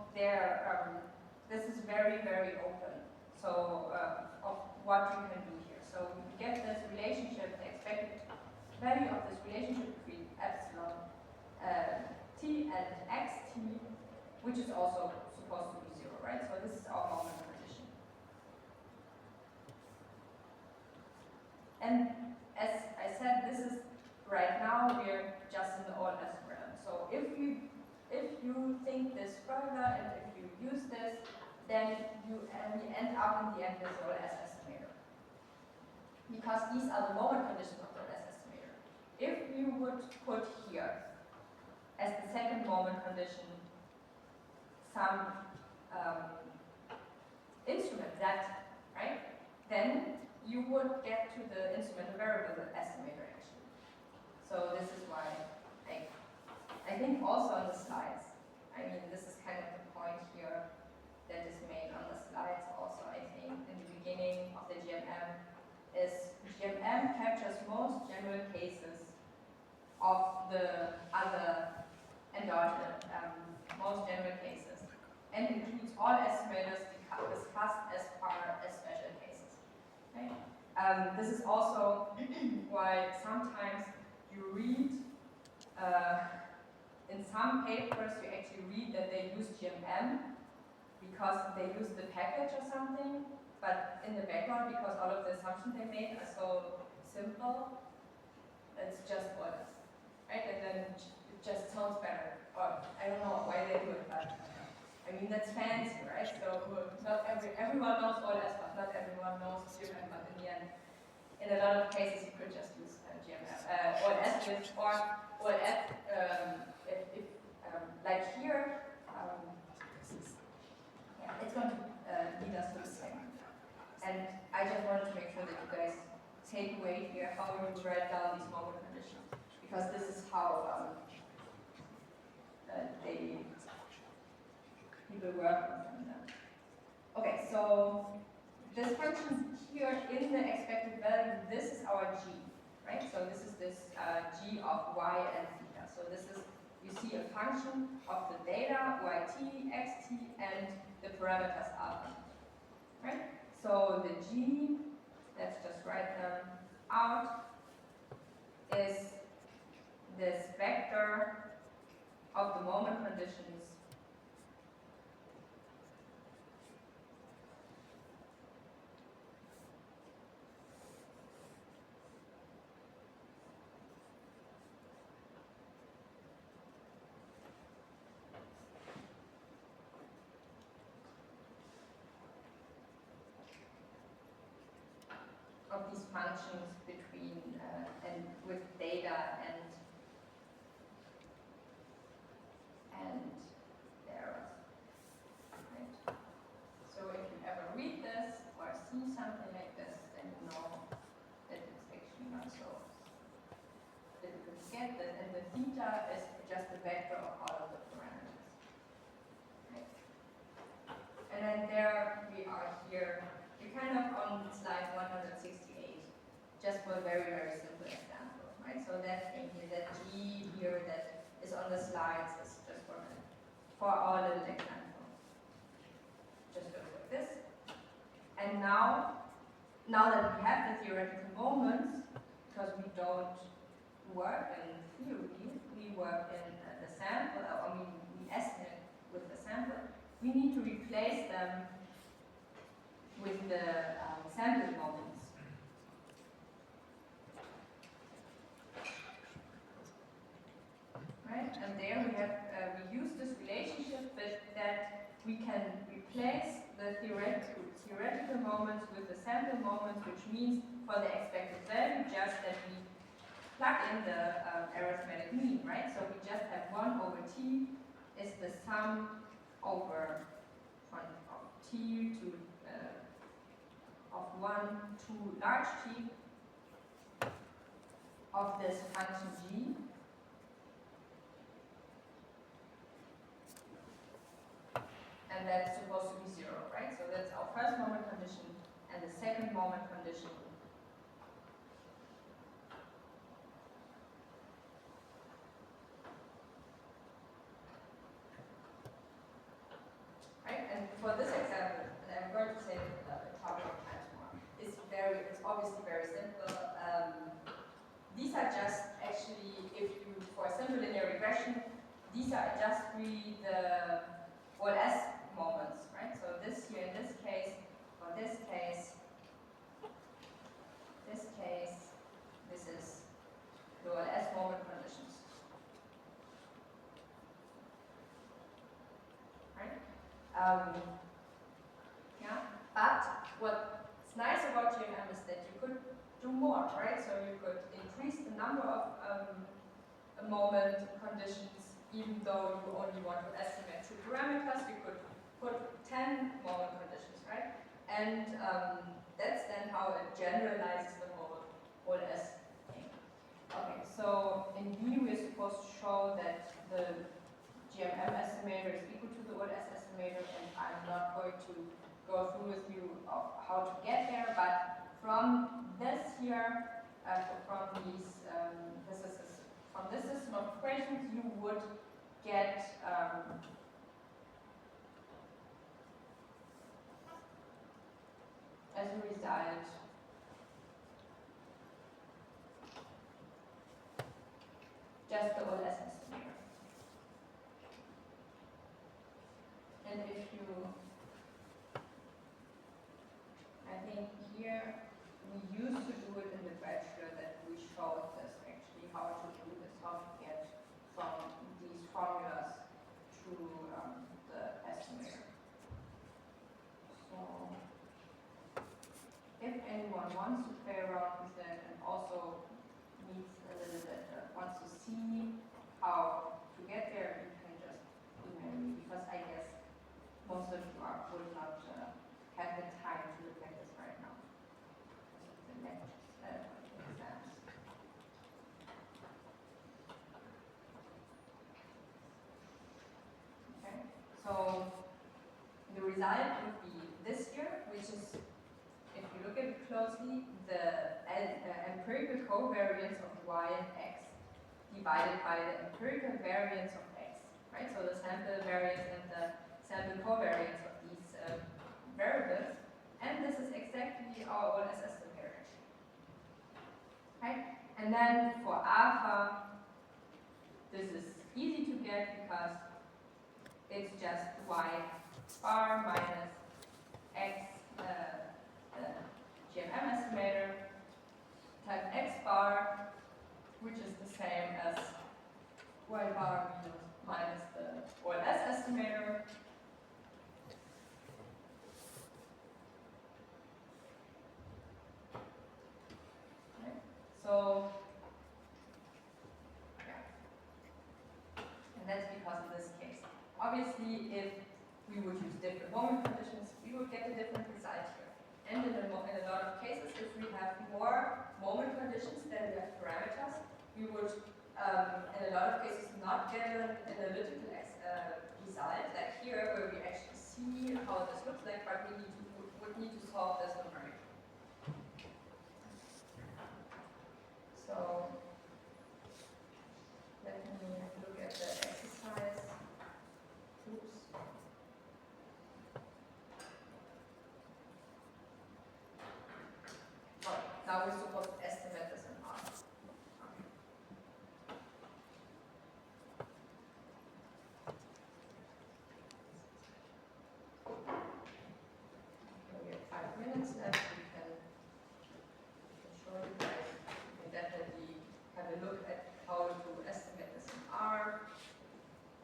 A: this is very, very open. So of what you can do here. So we get this relationship, the expected value of this relationship between epsilon t and xt, which is also supposed to be 0, right? So this is our moment condition. And as I said, this is right now we're just in the OLS realm. So if you think this further and if you use this, then we end up in the end with OLS estimator. Because these are the moment conditions of the OLS estimator. If you would put here as the second moment condition some instrument z, right? Then you would get to the instrumental variable estimator actually. So this is why I think also on the slides, I mean this is kind of the point here that is made on the slides also, I think, in the beginning of the GMM, is GMM captures most general cases of the other endogenous, most general cases, and includes all estimators discussed as part as special cases. Right? This is also why sometimes you read in some papers you actually read that they use GMM because they use the package or something, but in the background, because all of the assumptions they made are so simple, it's just what, right? And then it just sounds better. Or I don't know why they do it, but I mean that's fancy, right? So not everyone knows OLS, but not everyone knows GMM. But in the end, in a lot of cases, you could just use GMM, OLS with or OLS. If like here. Yeah, it's going to lead us to the same. And I just wanted to make sure that you guys take away here how you write down these moment conditions, because this is how people work on them. Okay, so this function here in the expected value, this is our g, right? So this is this g of y and theta. So this is, you see a function of the data, yt, xt, and the parameters alpha, right? So the g, let's just write them out, is this vector of the moment conditions of these functions between and with data and errors. Right? So if you ever read this or see something like this, then you know that it's actually not so difficult to get that. And the theta is just a vector of all of the parameters. Right? And then there we are here. We're kind of on slide 168, just for a very, very simple example, right? So that thing here, that G here that is on the slides is just for our little example. Just looks like this. And now that we have the theoretical moments, because we don't work in theory, we work in the sample, I mean, we estimate with the sample, we need to replace them with the sample moments. Right? And there we have, we use this relationship that we can replace the theoretical moments with the sample moments, which means for the expected value just that we plug in the arithmetic mean, right? So we just have 1 over t is the sum over of t to of 1 to large T of this function g, and that's supposed to be 0, right? So that's our first moment condition, and the second moment condition right? And for this example, and I'm going to say it a couple of times more, it's obviously very simple. These are just actually, for simple linear regression, these are just really the OLS moments, right? So this here in this case, or this case, this is the OLS moment conditions, right? Yeah, but what's nice about GMM is that you could do more, right? So you could increase the number of moment conditions, even though you only want to estimate 2 parameters. You could put 10 moment conditions, right? And that's then how it generalizes the whole OLS thing. Okay, so in B we're supposed to show that the GMM estimator is equal to the OLS estimator, and I'm not going to go through with you of how to get there, but from this here, from this system of equations, you would get as a result just the OLS estimator. wants to play around with it and also needs a little bit, wants to see how to get there, you can just email me, because I guess most of you would not have the time to look at this right now. The next exams. Okay, so the result would be this year, which is, if you look at it closely, the empirical covariance of y and x divided by the empirical variance of x, right? So the sample variance and the sample covariance of these variables, and this is exactly our OLS estimator. Right? And then for alpha, this is easy to get because it's just y bar minus x, GMM estimator, times x bar, which is the same as y bar minus the OLS estimator. Okay. So, yeah. And that's because of this case. Obviously, if we would use different moment conditions, we would get a different result here. And in a lot of cases, if we have more moment conditions than we have parameters, we would, in a lot of cases, not get an analytical result, like here, where we actually see how this looks like, but we would need to solve this numerically. So, let me look at the exercise. Oops. Oh, now we're supposed to estimate this in R. Okay. We have 5 minutes left. We can show you guys. You can definitely have a look at how to estimate this in R,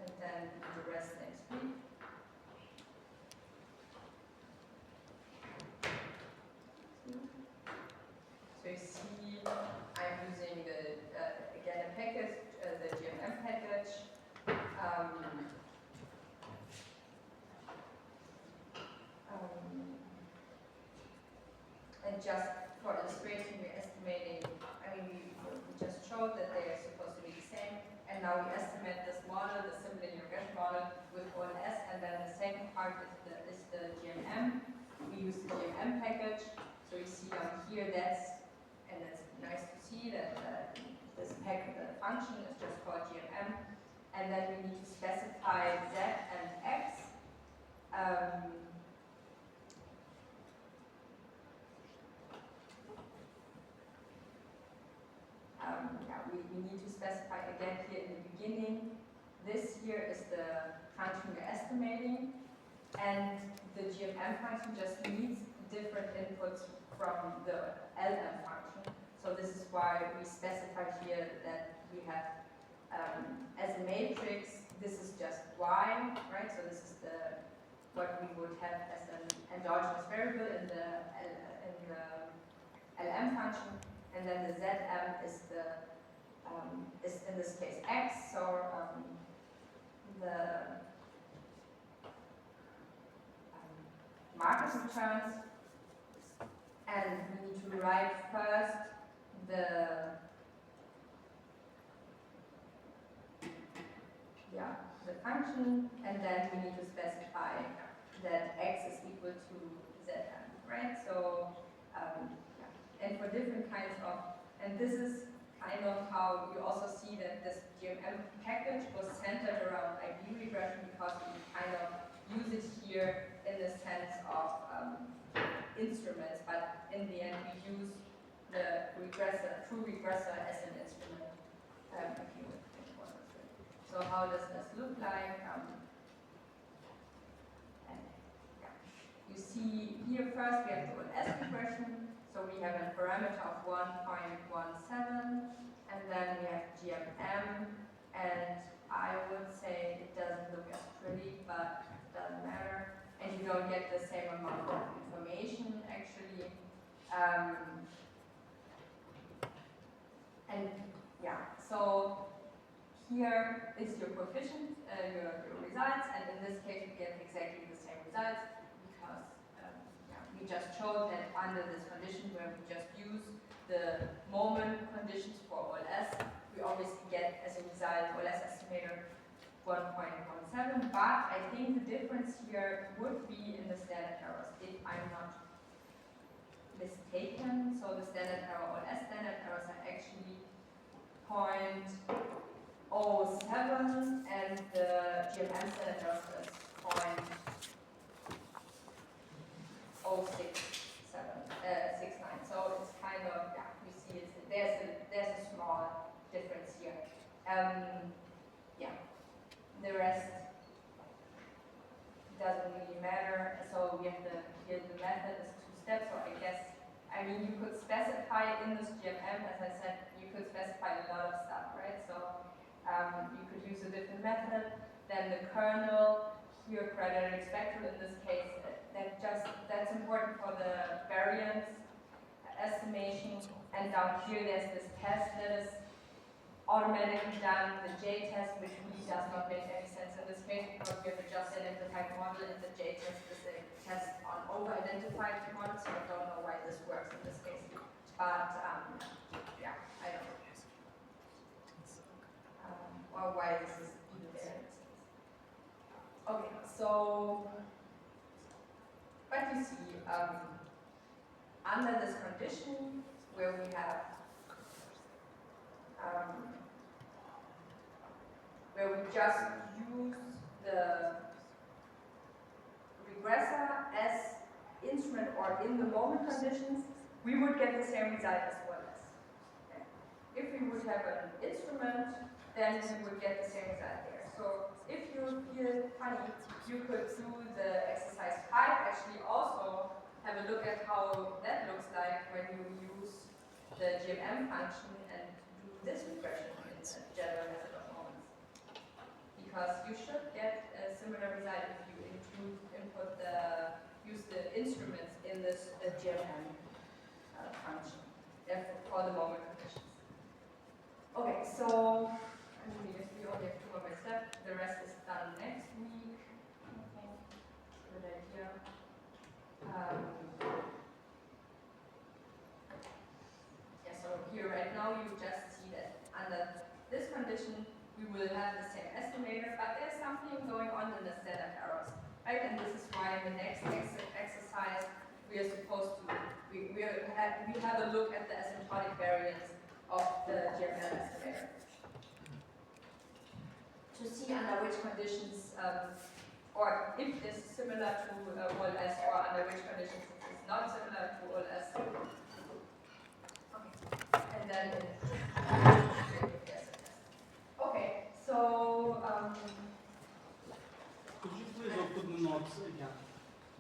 A: and then do the rest next week. So you see, I'm using the again a package, the GMM package. And just for illustration, we're estimating. I mean, we just showed that they are supposed to be the same, and now we estimate this model, the simple linear regression model, with OLS, and then the second part is the GMM. We use the GMM package. So you see on here, that's nice to see that this function is just called GMM, and then we need to specify z and x. Yeah, we need to specify again here in the beginning. This here is the function we're estimating, and the GMM function just needs different inputs from the LM function. So this is why we specify here that we have, as a matrix, this is just y, right? So this is what we would have as an endogenous variable in the LM function, and then the ZM is is in this case x. So the market returns, and we need to write first the function, and then we need to specify that x is equal to zm, right? So, and for different kinds of, and this is kind of how you also see that this GMM package was centered around IB regression, because we kind of use it here in the sense of instruments, but in the end we use the true regressor as an instrument. If you think about it. So how does this look like? And yeah. You see here first we have the OLS regression, so we have a parameter of 1.17, and then we have GMM, and I would say it doesn't look as pretty, but it doesn't matter. And you don't get the same amount of information actually. And yeah, so here is your coefficient, your results, and in this case we get exactly the same results because yeah, we just showed that under this condition where we just use the moment conditions for OLS, we obviously get as a result OLS estimator 1.17, but I think the difference here would be in the standard errors, if I'm not mistaken. So the standard error, OLS standard errors are actually 0.07 and the GMM standard errors is 0.06769. So it's kind of, yeah, you see there's a small difference here. Yeah, the rest doesn't really matter. So we have here the method is 2 steps. So I guess, I mean, you could specify in this GMM, as I said, you could specify a lot of stuff, right? So you could use a different method. Then the kernel, here quadratic spectrum in this case, that's important for the variance estimation. And down here there's this test that is automatically done, the J test, which really does not make any sense in this case because we have a just identified model and the J test is a test on over-identified models, so I don't know why this works in this case. But yeah, I don't know. Or why this is even there. Okay, so but you see, under this condition where we have where we just use the regressor as instrument or in the moment conditions, we would get the same result as well as. Okay. If we would have an instrument, then we would get the same result there. So if you feel funny, you could do the exercise 5, actually also have a look at how that looks like when you use the GMM function and do this regression in the general method of moments. Because you should get a similar result if you use the instruments in this GMM function, therefore for the moment conditions. Okay, so we only have 2 more by step. The rest is done next week. Okay, good idea. Yeah, so here right now you just see that under this condition we will have the same estimator, but there's something going on in the standard errors, right? And this is why in the next exercise we are supposed to we have a look at the asymptotic variance of the GMM estimator to see under which conditions or if this is similar to OLS or under which conditions it is not similar to OLS. Okay, and then okay, so
D: could you please open the notes again?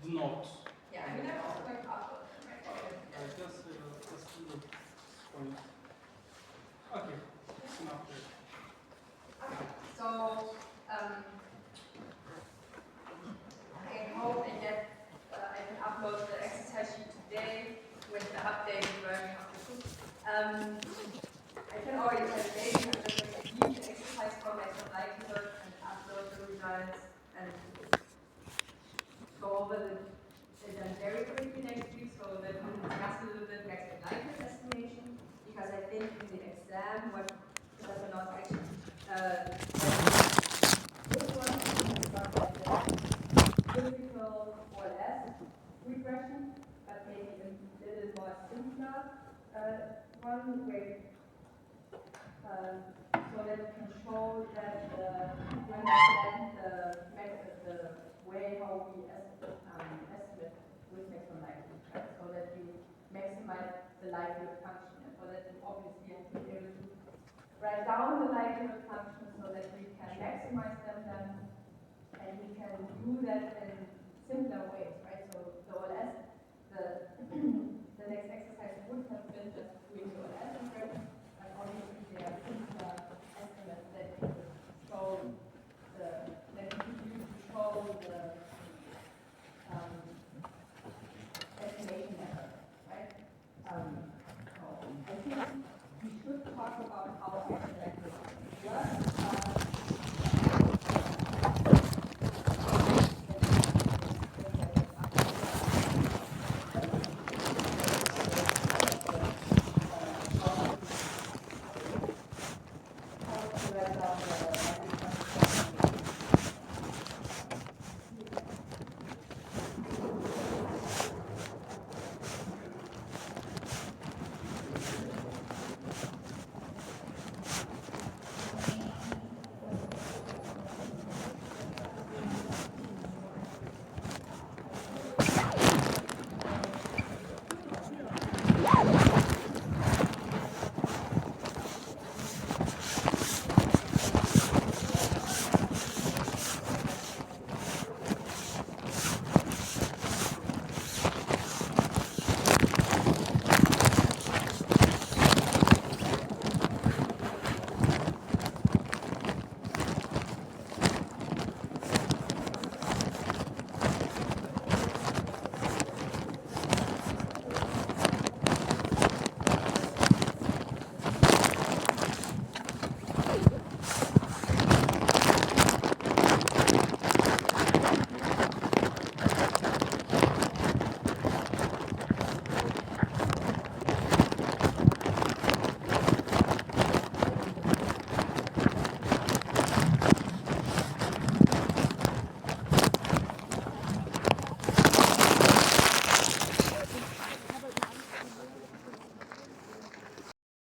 D: The notes.
A: yeah, I mean I'm also going to upload them, right?
D: Just the point. Okay, it's enough.
A: Okay, so I hope I can upload the exercise sheet today with the updated version of the book. I can already tell you maybe I'm just going to leave the exercise format of likelihood and upload the results and go over them very quickly next week so that we can discuss a little bit next week likelihood estimation, because I think in the exam what does not actually this one is not like the typical OLS regression, but maybe a little more simpler one where so that we can show that we understand the way how we estimate with maximum likelihood, right? So that you maximize the likelihood function, and for that you obviously have to be able to write down the likelihood function so that we can maximize them then, and we can do that in simpler ways.